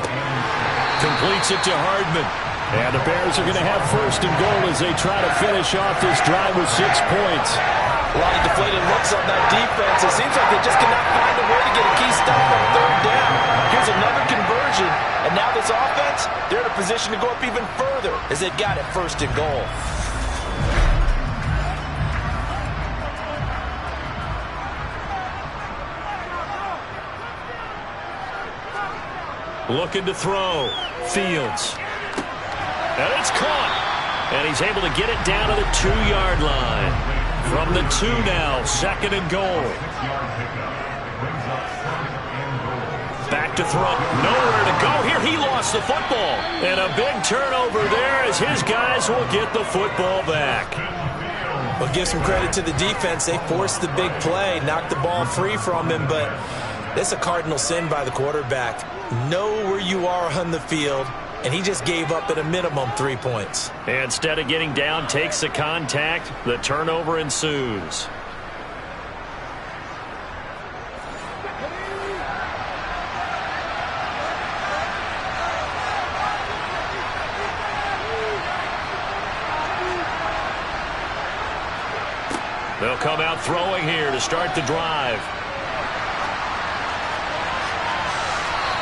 Completes it to Hardman. And the Bears are going to have first and goal as they try to finish off this drive with 6 points. A lot of deflated looks on that defense. It seems like they just cannot find a way to get a key stop on third down. Here's another conversion, and now this offense, they're in a position to go up even further as they've got it first and goal. Looking to throw. Fields. And it's caught. And he's able to get it down to the 2-yard line. From the 2 now, second and goal. Back to throw. Nowhere to go here. He lost the football. And a big turnover there as his guys will get the football back. Well, give some credit to the defense. They forced the big play, knocked the ball free from him, but that's a cardinal sin by the quarterback. Know where you are on the field, and he just gave up at a minimum 3 points. Instead of getting down, takes the contact. The turnover ensues. They'll come out throwing here to start the drive.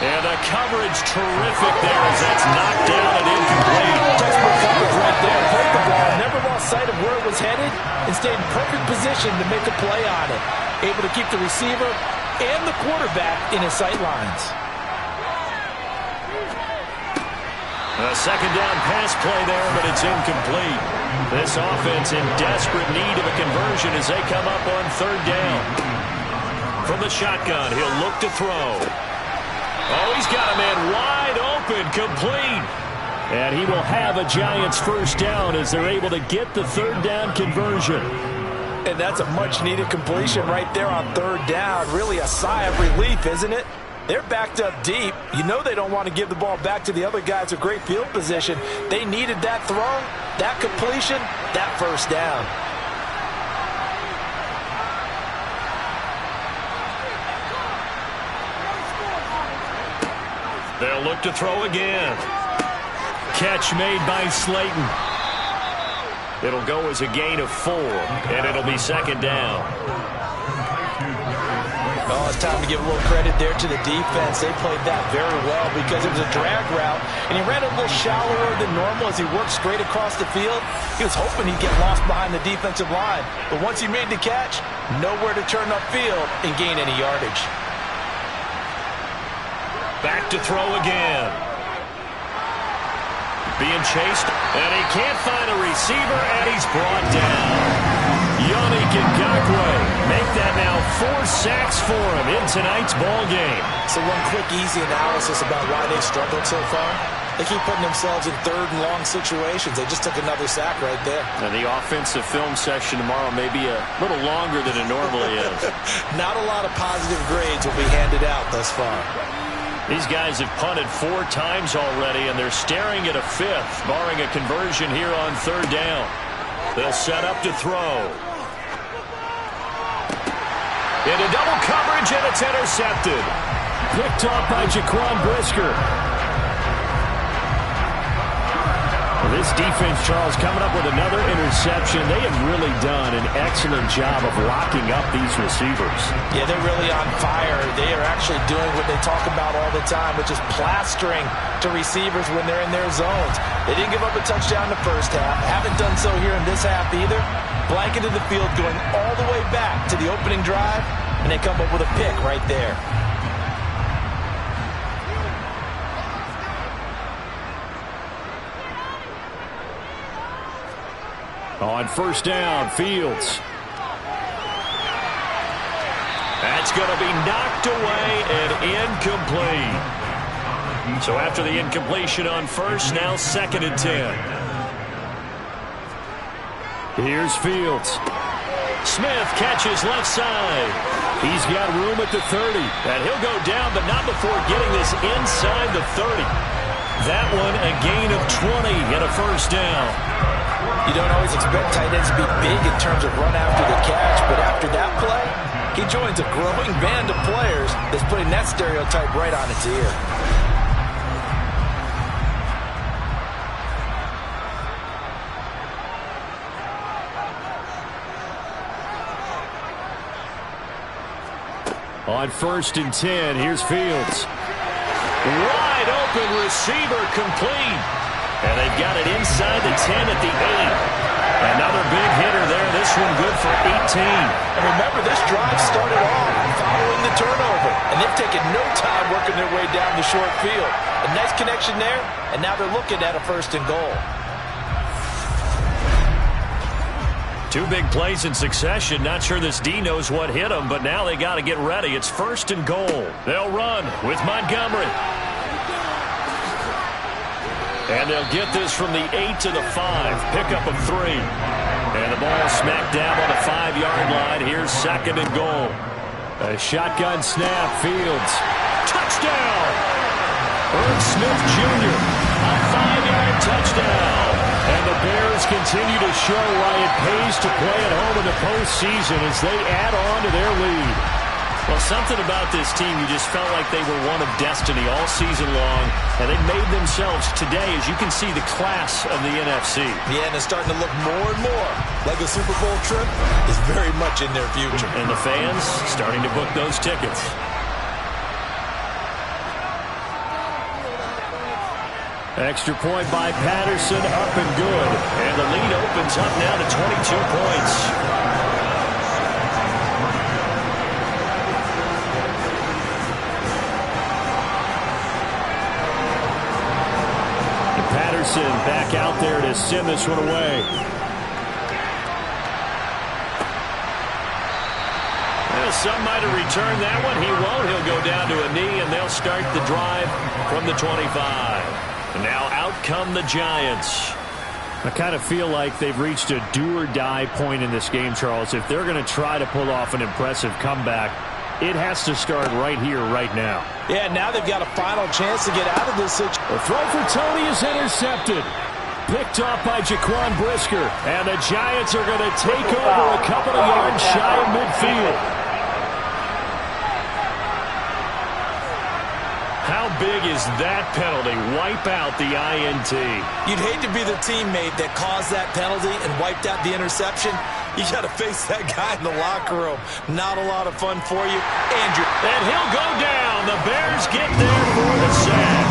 And the coverage terrific there as that's knocked down and incomplete. Textbook coverage right there. Played the ball, never lost sight of where it was headed, and stayed in perfect position to make a play on it. Able to keep the receiver and the quarterback in his sight lines. A second down pass play there, but it's incomplete. This offense in desperate need of a conversion as they come up on third down. From the shotgun, he'll look to throw. Oh, he's got a man wide open, complete. And he will have a Giants first down as they're able to get the third down conversion. And that's a much-needed completion right there on third down. Really a sigh of relief, isn't it? They're backed up deep. You know they don't want to give the ball back to the other guys with great field position. They needed that throw, that completion, that first down. They'll look to throw again. Catch made by Slayton. It'll go as a gain of 4, and it'll be second down. Oh, it's time to give a little credit there to the defense. They played that very well because it was a drag route, and he ran a little shallower than normal as he worked straight across the field. He was hoping he'd get lost behind the defensive line, but once he made the catch, nowhere to turn upfield and gain any yardage. Back to throw again. Being chased, and he can't find a receiver, and he's brought down. Yannick Ngakoue make that now 4 sacks for him in tonight's ball game. So one quick, easy analysis about why they've struggled so far. They keep putting themselves in third and long situations. They just took another sack right there. And the offensive film session tomorrow may be a little longer than it normally is. Not a lot of positive grades will be handed out thus far. These guys have punted 4 times already, and they're staring at a 5th, barring a conversion here on third down. They'll set up to throw. Into double coverage, and it's intercepted. Picked off by Jaquan Brisker. This defense, Charles, coming up with another interception. They have really done an excellent job of locking up these receivers. Yeah, they're really on fire. They are actually doing what they talk about all the time, which is plastering to receivers when they're in their zones. They didn't give up a touchdown in the first half. Haven't done so here in this half either. Blanketed the field going all the way back to the opening drive, and they come up with a pick right there. On first down, Fields. That's going to be knocked away and incomplete. So after the incompletion on first, now 2nd and 10. Here's Fields. Smith catches left side. He's got room at the 30. And he'll go down, but not before getting this inside the 30. That one a gain of 20 and a first down. You don't always expect tight ends to be big in terms of run after the catch, but after that play, he joins a growing band of players that's putting that stereotype right on its ear. On first and 10, here's Fields. Wide open receiver complete. And they've got it inside the 10 at the 8. Another big hitter there. This one good for 18. And remember, this drive started off following the turnover. And they've taken no time working their way down the short field. A nice connection there, and now they're looking at a first and goal. 2 big plays in succession. Not sure this D knows what hit them, but now they got to get ready. It's first and goal. They'll run with Montgomery. And they'll get this from the 8 to the 5. Pickup of 3. And the ball smack dab on the 5-yard line. Here's 2nd and goal. A shotgun snap. Fields. Touchdown! Irv Smith Jr. A 5-yard touchdown. And the Bears continue to show why it pays to play at home in the postseason as they add on to their lead. Well, something about this team, you just felt like they were one of destiny all season long, and they made themselves today, as you can see, the class of the NFC. Yeah, and it's starting to look more and more like a Super Bowl trip is very much in their future. And the fans starting to book those tickets. Extra point by Patterson, up and good. And the lead opens up now to 22 points. And Patterson back out there to send this one away. Well, some might have returned that one. He won't. He'll go down to a knee, and they'll start the drive from the 25. And now out come the Giants. I kind of feel like they've reached a do-or-die point in this game, Charles. If they're going to try to pull off an impressive comeback, it has to start right here, right now. Yeah, now they've got a final chance to get out of this situation. The throw for Tony is intercepted. Picked off by Jaquan Brisker. And the Giants are going to take over a couple of yards shy of midfield. How big is that penalty? Wipe out the INT. You'd hate to be the teammate that caused that penalty and wiped out the interception. You got to face that guy in the locker room. Not a lot of fun for you. Andrew. And he'll go down. The Bears get there for the sack.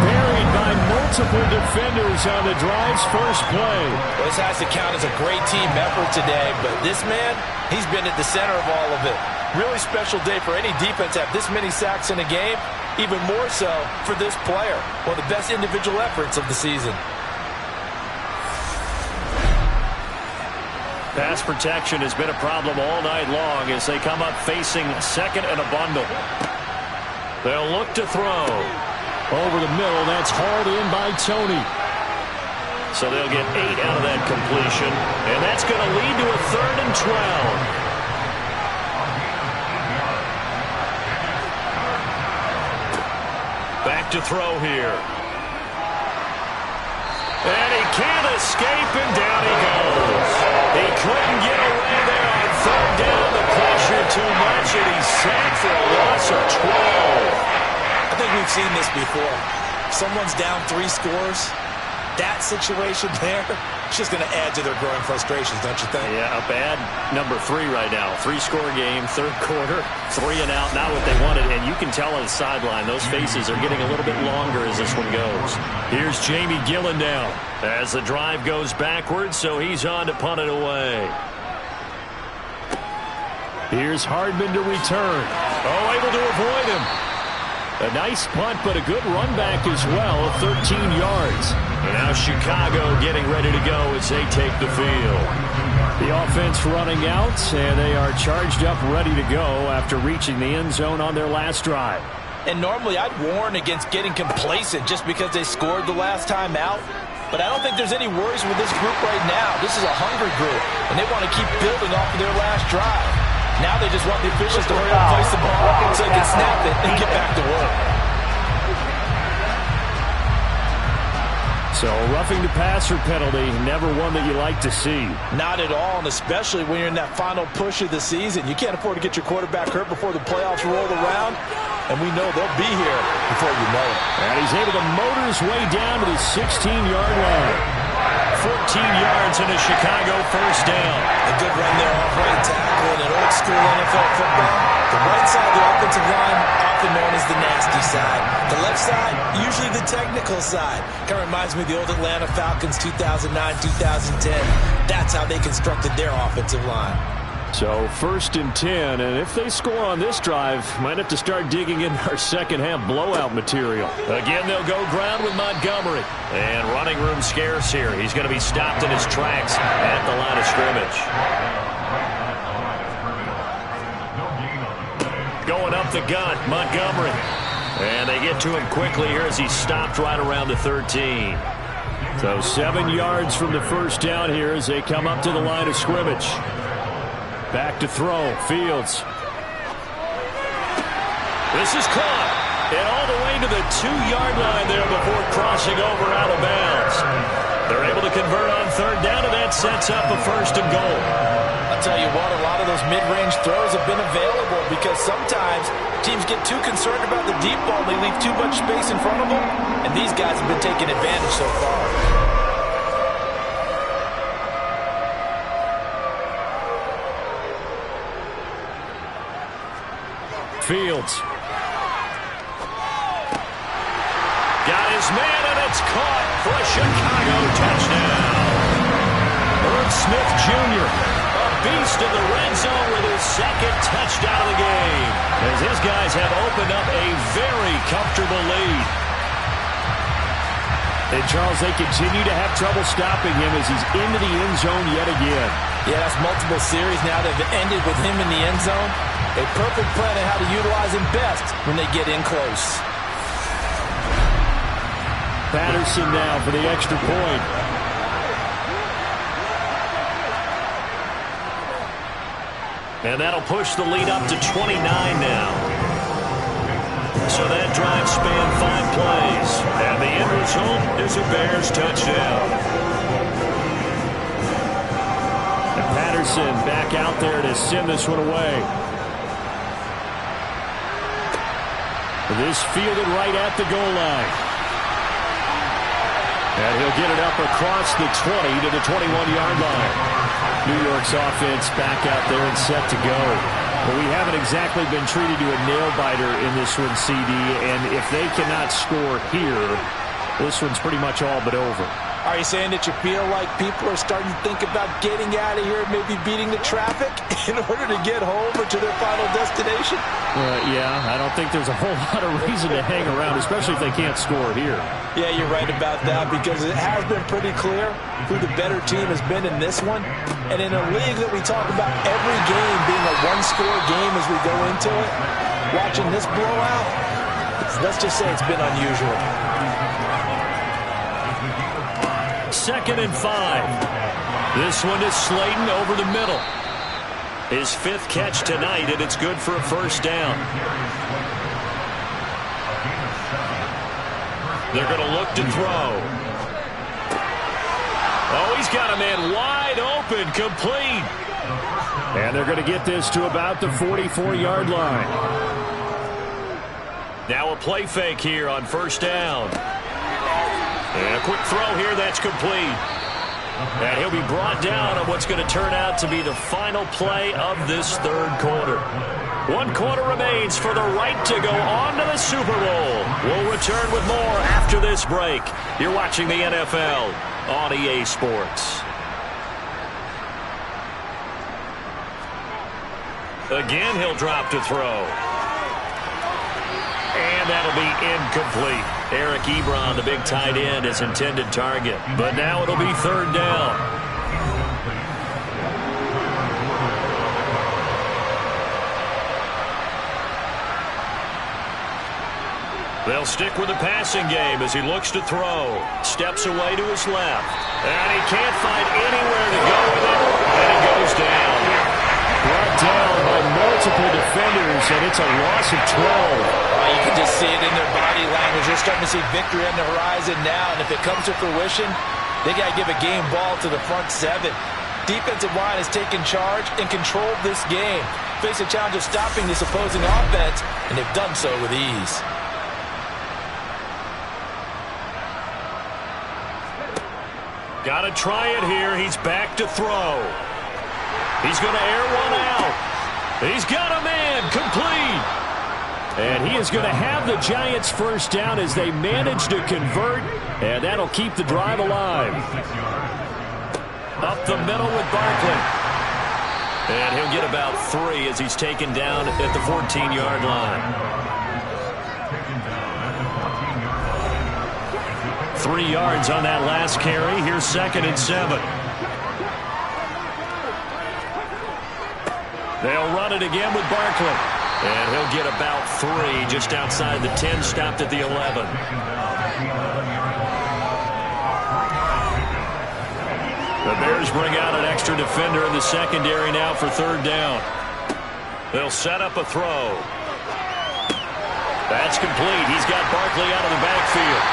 Buried by multiple defenders on the drive's first play. Well, this has to count as a great team effort today, but this man, he's been at the center of all of it. Really special day for any defense to have this many sacks in a game. Even more so for this player. One of the best individual efforts of the season. Pass protection has been a problem all night long as they come up facing 2nd and a bundle. They'll look to throw. Over the middle, that's hauled in by Tony. So they'll get 8 out of that completion. And that's going to lead to a 3rd and 12. Back to throw here. And he can't escape, and down he goes. He couldn't get away there on 3rd down. The pressure too much, and he's sacked for a loss of 12. I think we've seen this before. Someone's down 3 scores. That situation there, it's just going to add to their growing frustrations, don't you think? Yeah, a bad number 3 right now. 3-score game, 3rd quarter, 3 and out, not what they wanted. And you can tell on the sideline, those faces are getting a little bit longer as this one goes. Here's Jamie Gillen now as the drive goes backwards, so he's on to punt it away. Here's Hardman to return. Oh, able to avoid him. A nice punt, but a good run back as well of 13 yards. And now Chicago getting ready to go as they take the field. The offense running out, and they are charged up, ready to go after reaching the end zone on their last drive. And normally I'd warn against getting complacent just because they scored the last time out. But I don't think there's any worries with this group right now. This is a hungry group, and they want to keep building off of their last drive. Now they just want the officials to hurry up and place the ball so they can snap it and get back to work. So roughing the passer penalty, never one that you like to see. Not at all, and especially when you're in that final push of the season. You can't afford to get your quarterback hurt before the playoffs roll around, and we know they'll be here before you know it. And he's able to motor his way down to the 16-yard line. 14 yards in a Chicago first down. A good run there off right tackle in an old-school NFL football. The right side of the offensive line, often known as the nasty side. The left side, usually the technical side. Kind of reminds me of the old Atlanta Falcons 2009-2010. That's how they constructed their offensive line. So 1st and 10, and if they score on this drive, might have to start digging in our second-half blowout material. Again, they'll go ground with Montgomery. And running room scarce here. He's going to be stopped in his tracks at the line of scrimmage. Going up the gut, Montgomery. And they get to him quickly here as he's stopped right around the 13. So 7 yards from the first down here as they come up to the line of scrimmage. Back to throw, Fields. This is caught. And all the way to the 2-yard line there before crossing over out of bounds. They're able to convert on third down, and that sets up a 1st and goal. I'll tell you what, a lot of those mid-range throws have been available because sometimes teams get too concerned about the deep ball. They leave too much space in front of them, and these guys have been taking advantage so far. Fields. Got his man, and it's caught for a Chicago touchdown. Irv Smith Jr. A beast in the red zone with his 2nd touchdown of the game. As his guys have opened up a very comfortable lead. And Charles, they continue to have trouble stopping him as he's into the end zone yet again. Yeah, that's multiple series now that have ended with him in the end zone. A perfect plan on how to utilize him best when they get in close. Patterson now for the extra point. And that'll push the lead up to 29 now. So that drive spanned 5 plays. And the end result is a Bears touchdown. And Patterson back out there to send this one away. This fielded right at the goal line. And he'll get it up across the 20 to the 21-yard line. New York's offense back out there and set to go. Well, we haven't exactly been treated to a nail-biter in this one, CD, and if they cannot score here, this one's pretty much all but over. Are you saying that you feel like people are starting to think about getting out of here, maybe beating the traffic in order to get home or to their final destination? Yeah, I don't think there's a whole lot of reason to hang around, especially if they can't score here. Yeah, you're right about that because it has been pretty clear who the better team has been in this one. And in a league that we talk about every game being a one-score game as we go into it, watching this blowout, let's just say it's been unusual. 2nd and 5. This one is Slayton over the middle. His 5th catch tonight, and it's good for a 1st down. They're going to look to throw. Oh, he's got a man wide open, complete. And they're going to get this to about the 44-yard line. Now a play fake here on 1st down. And a quick throw here, that's complete. And he'll be brought down on what's going to turn out to be the final play of this 3rd quarter. 1 quarter remains for the right to go on to the Super Bowl. We'll return with more after this break. You're watching the NFL on EA Sports. Again, he'll drop to throw. And that'll will be incomplete. Eric Ebron, the big tight end, is intended target. But now it'll be third down. They'll stick with the passing game as he looks to throw. Steps away to his left. And he can't find anywhere to go with it. And he goes down. Brought down by multiple defenders, and it's a loss of 12. You can just see it in their body language. They're starting to see victory on the horizon now, and if it comes to fruition, they got to give a game ball to the front seven. Defensive line has taken charge and controlled this game. Face a challenge of stopping this opposing offense, and they've done so with ease. Got to try it here. He's back to throw. He's going to air one out. He's got a man complete. And he is going to have the Giants first down as they manage to convert, and that'll keep the drive alive. Up the middle with Barkley. And he'll get about 3 as he's taken down at the 14-yard line. 3 yards on that last carry. Here's 2nd and 7. They'll run it again with Barkley. And he'll get about 3 just outside the 10, stopped at the 11. The Bears bring out an extra defender in the secondary now for third down. They'll set up a throw. That's complete. He's got Barkley out of the backfield.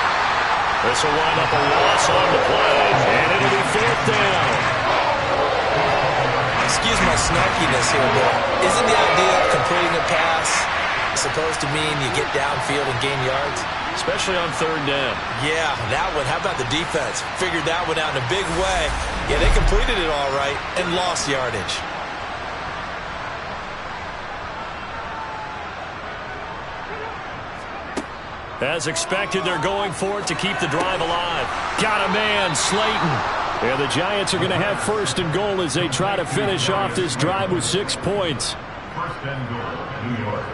This will wind up a loss on the play, and it'll be 4th down. Excuse my snarkiness here, but isn't the idea of completing a pass supposed to mean you get downfield and gain yards? Especially on third down. Yeah, that one. How about the defense? Figured that one out in a big way. Yeah, they completed it all right and lost yardage. As expected, they're going for it to keep the drive alive. Got a man, Slayton. And the Giants are going to have 1st and goal as they try to finish off this drive with 6 points. 1st and goal, New York.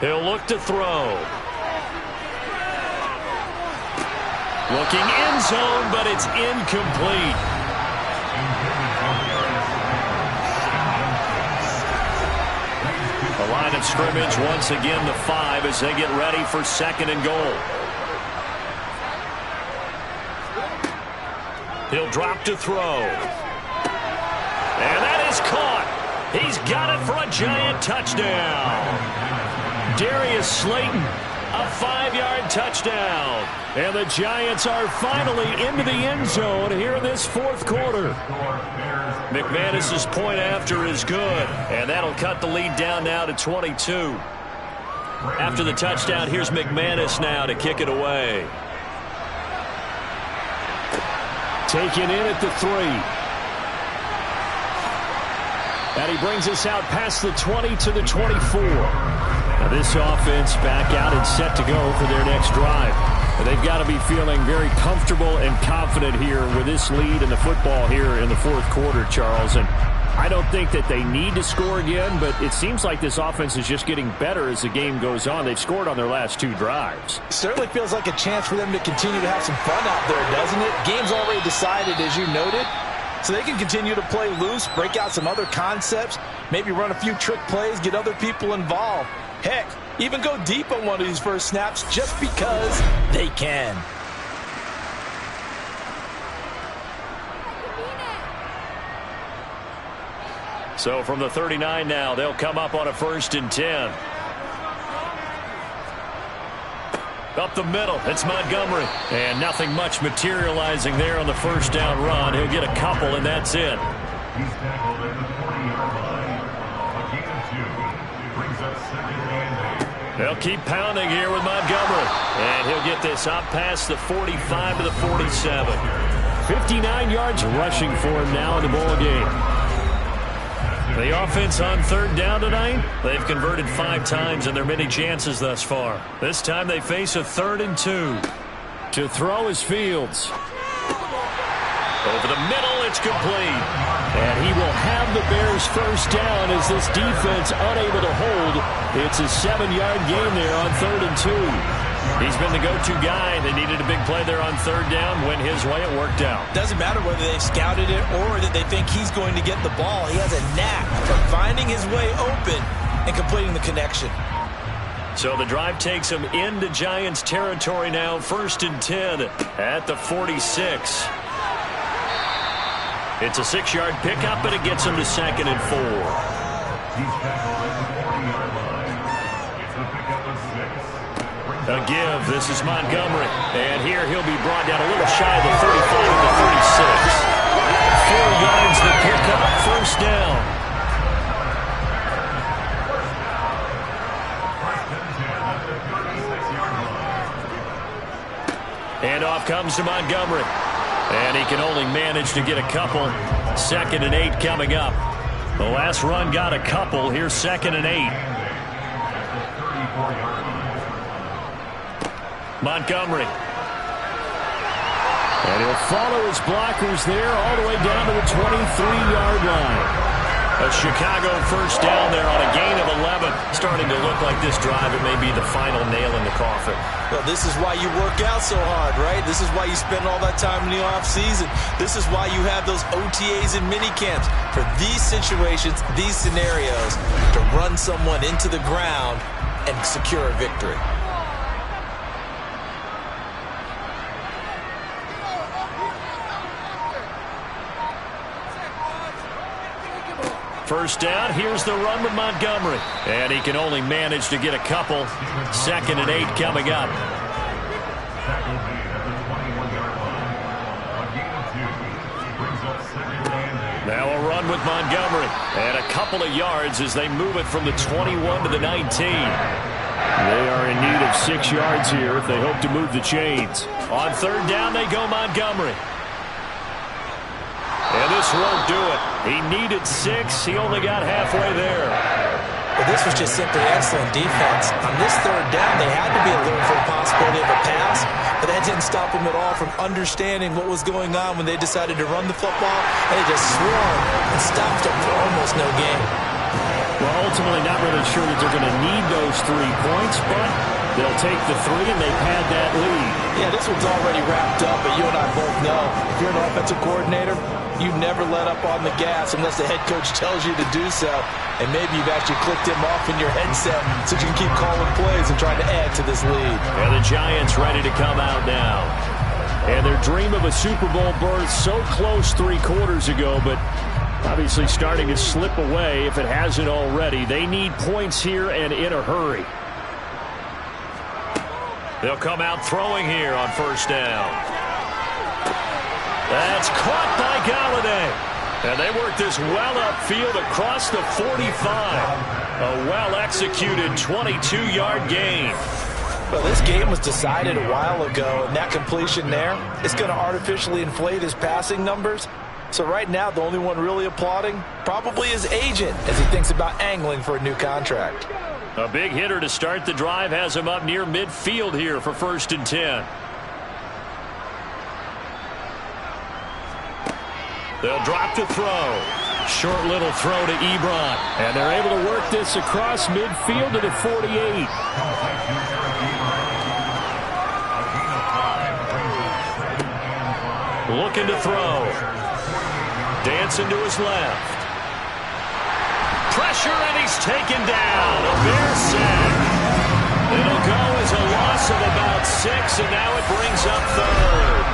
He'll look to throw. Looking end zone, but it's incomplete. The line of scrimmage once again the 5 as they get ready for 2nd and goal. He'll drop to throw. And that is caught. He's got it for a Giant touchdown. Darius Slayton, a 5-yard touchdown. And the Giants are finally into the end zone here in this 4th quarter. McManus's point after is good, and that'll cut the lead down now to 22. After the touchdown, here's McManus now to kick it away. Taken in at the 3. And he brings us out past the 20 to the 24. Now this offense back out and set to go for their next drive. And they've got to be feeling very comfortable and confident here with this lead in the football here in the 4th quarter, Charles. And I don't think that they need to score again, but it seems like this offense is just getting better as the game goes on. They've scored on their last 2 drives. Certainly feels like a chance for them to continue to have some fun out there, doesn't it? Game's already decided, as you noted. So they can continue to play loose, break out some other concepts, maybe run a few trick plays, get other people involved. Heck, even go deep on one of these first snaps just because they can. So from the 39 now, they'll come up on a 1st and 10. Up the middle, it's Montgomery. And nothing much materializing there on the 1st down run. He'll get a couple, and that's it. He's tackled at the 40-yard line. A gain of 2. Brings up 2nd and 8. They'll keep pounding here with Montgomery. And he'll get this up past the 45 to the 47. 59 yards rushing for him now in the ball game. The offense on 3rd down tonight, they've converted 5 times in their many chances thus far. This time they face a 3rd and 2. To throw is Fields. Over the middle, it's complete. And he will have the Bears first down as this defense unable to hold. It's a 7-yard gain there on 3rd and 2. He's been the go-to guy. They needed a big play there on 3rd down. Went his way, it worked out. Doesn't matter whether they've scouted it or that they think he's going to get the ball. He has a knack for finding his way open and completing the connection. So the drive takes him into Giants territory now. 1st and 10 at the 46. It's a 6-yard pickup, and it gets him to 2nd and 4. He's tackled at the 40-yard line. It's a pickup of 6. A give. This is Montgomery. And here he'll be brought down a little shy of the 35 to the 36. 4 yards the pickup. First down. And off comes to Montgomery. And he can only manage to get a couple. 2nd and 8 coming up. The last run got a couple. Here's 2nd and 8. Montgomery. And he'll follow his blockers there all the way down to the 23-yard line. A Chicago first down there on a gain of 11. Starting to look like this drive, it may be the final nail in the coffin. Well, this is why you work out so hard, right? This is why you spend all that time in the offseason. This is why you have those OTAs and mini camps. For these situations, these scenarios, to run someone into the ground and secure a victory. First down, here's the run with Montgomery. And he can only manage to get a couple. 2nd and 8 coming up. Tackle made at the 21-yard line. A gain of 2. Brings up 2nd and 8. Now a run with Montgomery. And a couple of yards as they move it from the 21 to the 19. They are in need of 6 yards here if they hope to move the chains. On 3rd down, they go Montgomery. And this won't do it. He needed 6. He only got halfway there. But this was just simply excellent defense. On this 3rd down, they had to be alert for the possibility of a pass, but that didn't stop them at all from understanding what was going on when they decided to run the football, and they just swarmed and stopped them for almost no gain. Well, ultimately not really sure that they're going to need those 3 points, but they'll take the 3 and they pad that lead. Yeah, this one's already wrapped up, but you and I both know if you're an offensive coordinator, you never let up on the gas unless the head coach tells you to do so. And maybe you've actually clicked him off in your headset so you can keep calling plays and trying to add to this lead. And the Giants ready to come out now. And their dream of a Super Bowl berth so close 3 quarters ago, but obviously starting to slip away if it hasn't already. They need points here and in a hurry. They'll come out throwing here on 1st down. That's caught by Galladay. And they work this well upfield across the 45. A well-executed 22-yard gain. Well, this game was decided a while ago, and that completion there is going to artificially inflate his passing numbers. So right now, the only one really applauding probably his agent as he thinks about angling for a new contract. A big hitter to start the drive has him up near midfield here for 1st and 10. They'll drop to throw. Short little throw to Ebron. And they're able to work this across midfield to the 48. Looking to throw. Dancing to his left. Pressure, and he's taken down. A Bear sack. It'll go as a loss of about 6, and now it brings up 3rd.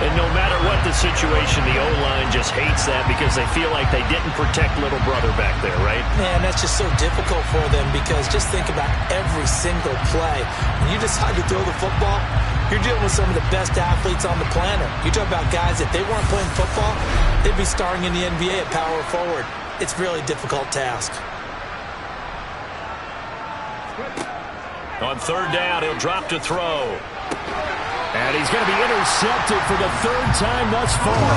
And no matter what the situation, the O-line just hates that because they feel like they didn't protect little brother back there, right? Man, that's just so difficult for them because just think about every single play. When you decide to throw the football, you're dealing with some of the best athletes on the planet. You talk about guys, if they weren't playing football, they'd be starring in the NBA at power forward. It's a really difficult task. On 3rd down, he'll drop to throw. And he's going to be intercepted for the 3rd time thus far.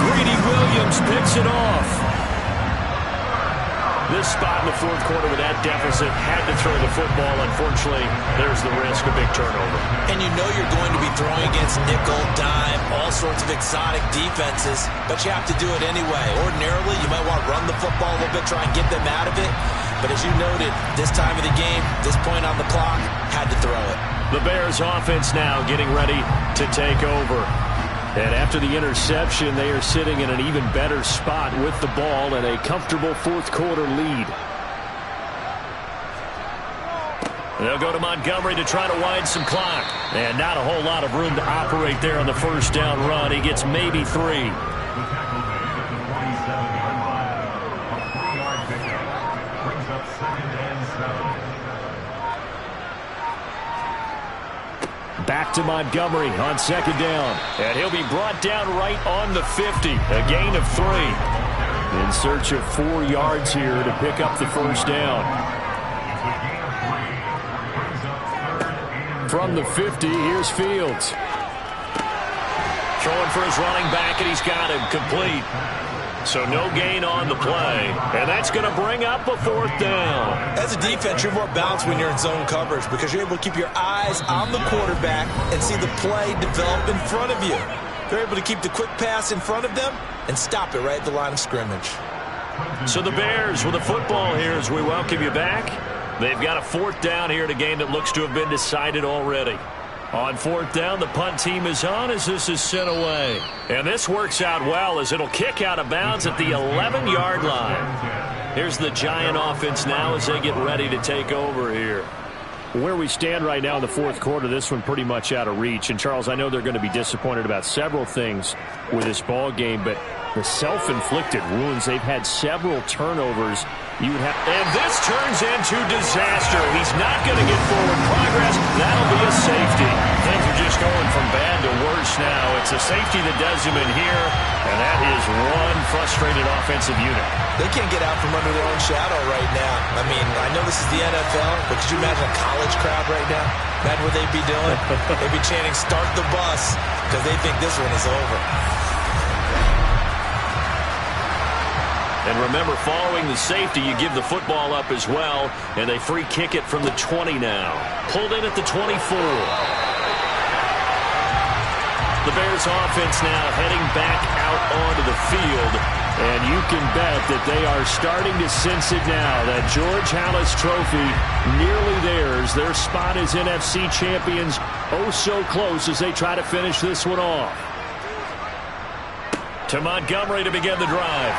Greedy Williams picks it off. This spot in the fourth quarter with that deficit, had to throw the football. Unfortunately, there's the risk of big turnover. And you know you're going to be throwing against nickel, dime, all sorts of exotic defenses, but you have to do it anyway. Ordinarily, you might want to run the football a little bit, try and get them out of it. But as you noted, this time of the game, this point on the clock, had to throw it. The Bears offense now getting ready to take over. And after the interception, they are sitting in an even better spot with the ball and a comfortable fourth quarter lead. They'll go to Montgomery to try to wind some clock. And not a whole lot of room to operate there on the first down run. He gets maybe 3. The tackle made at the 47-yard line. A 3-yard pickup brings up 2nd and 7. Back to Montgomery on 2nd down. And he'll be brought down right on the 50. A gain of 3. In search of 4 yards here to pick up the first down. From the 50, here's Fields. Throwing for his running back, and he's got him complete. So no gain on the play, and that's going to bring up a 4th down. As a defense, you're more balanced when you're in zone coverage because you're able to keep your eyes on the quarterback and see the play develop in front of you. You're able to keep the quick pass in front of them and stop it right at the line of scrimmage. So the Bears with the football here as we welcome you back. They've got a 4th down here in a game that looks to have been decided already. On 4th down, the punt team is on as this is sent away. And this works out well as it'll kick out of bounds at the 11-yard line. Here's the Giant offense now as they get ready to take over here. Where we stand right now in the fourth quarter, this one pretty much out of reach. And, Charles, I know they're going to be disappointed about several things with this ball game, but the self-inflicted wounds, they've had several turnovers. And this turns into disaster. He's not going to get forward progress. That'll be a safety. Things are just going from bad to worse now. It's a safety that does him in here, and that is one frustrated offensive unit. They can't get out from under their own shadow right now. I mean, I know this is the NFL, but could you imagine a college crowd right now? Imagine what they'd be doing. They'd be chanting, "Start the bus," because they think this one is over. And remember, following the safety, you give the football up as well, and they free kick it from the 20 now. Pulled in at the 24. The Bears offense now heading back out onto the field, and you can bet that they are starting to sense it now. That George Halas trophy nearly theirs. Their spot as NFC champions oh so close as they try to finish this one off. To Montgomery to begin the drive.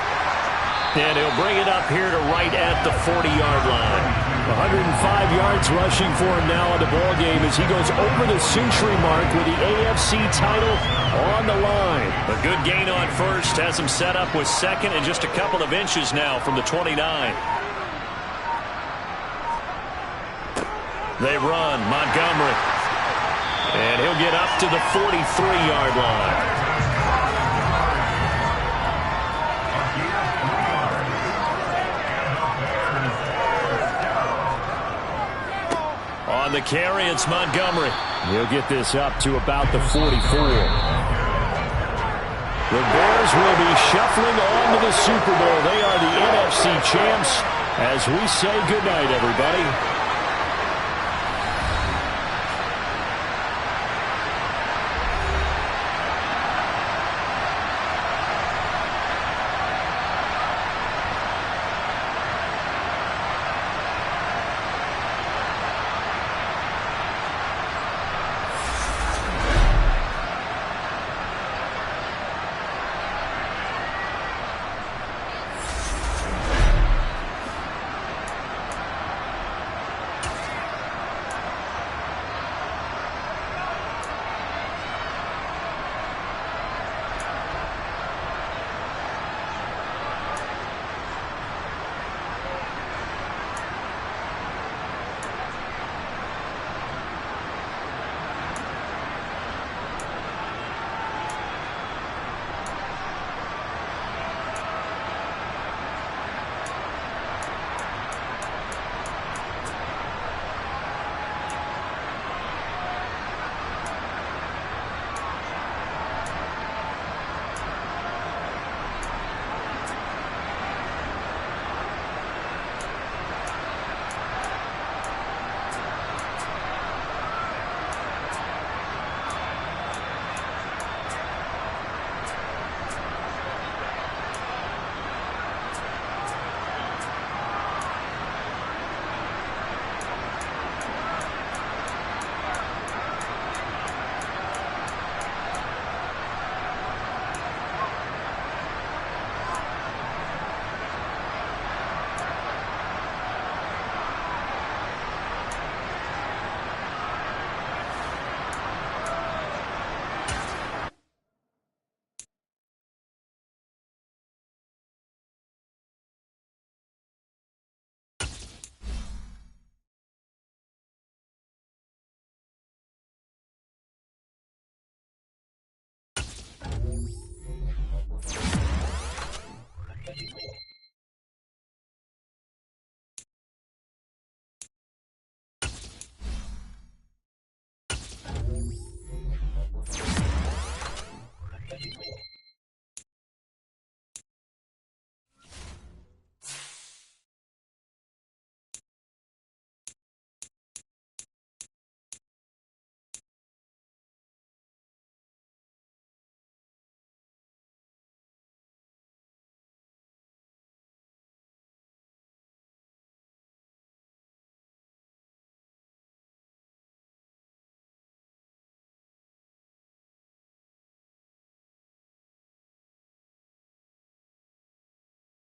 And he'll bring it up here to right at the 40-yard line. 105 yards rushing for him now in the ballgame as he goes over the century mark with the AFC title on the line. A good gain on first has him set up with 2nd and just a couple of inches now from the 29. They run, Montgomery. And he'll get up to the 43-yard line. On the carry, it's Montgomery. He'll get this up to about the 44. The Bears will be shuffling on to the Super Bowl. They are the NFC champs as we say goodnight, everybody.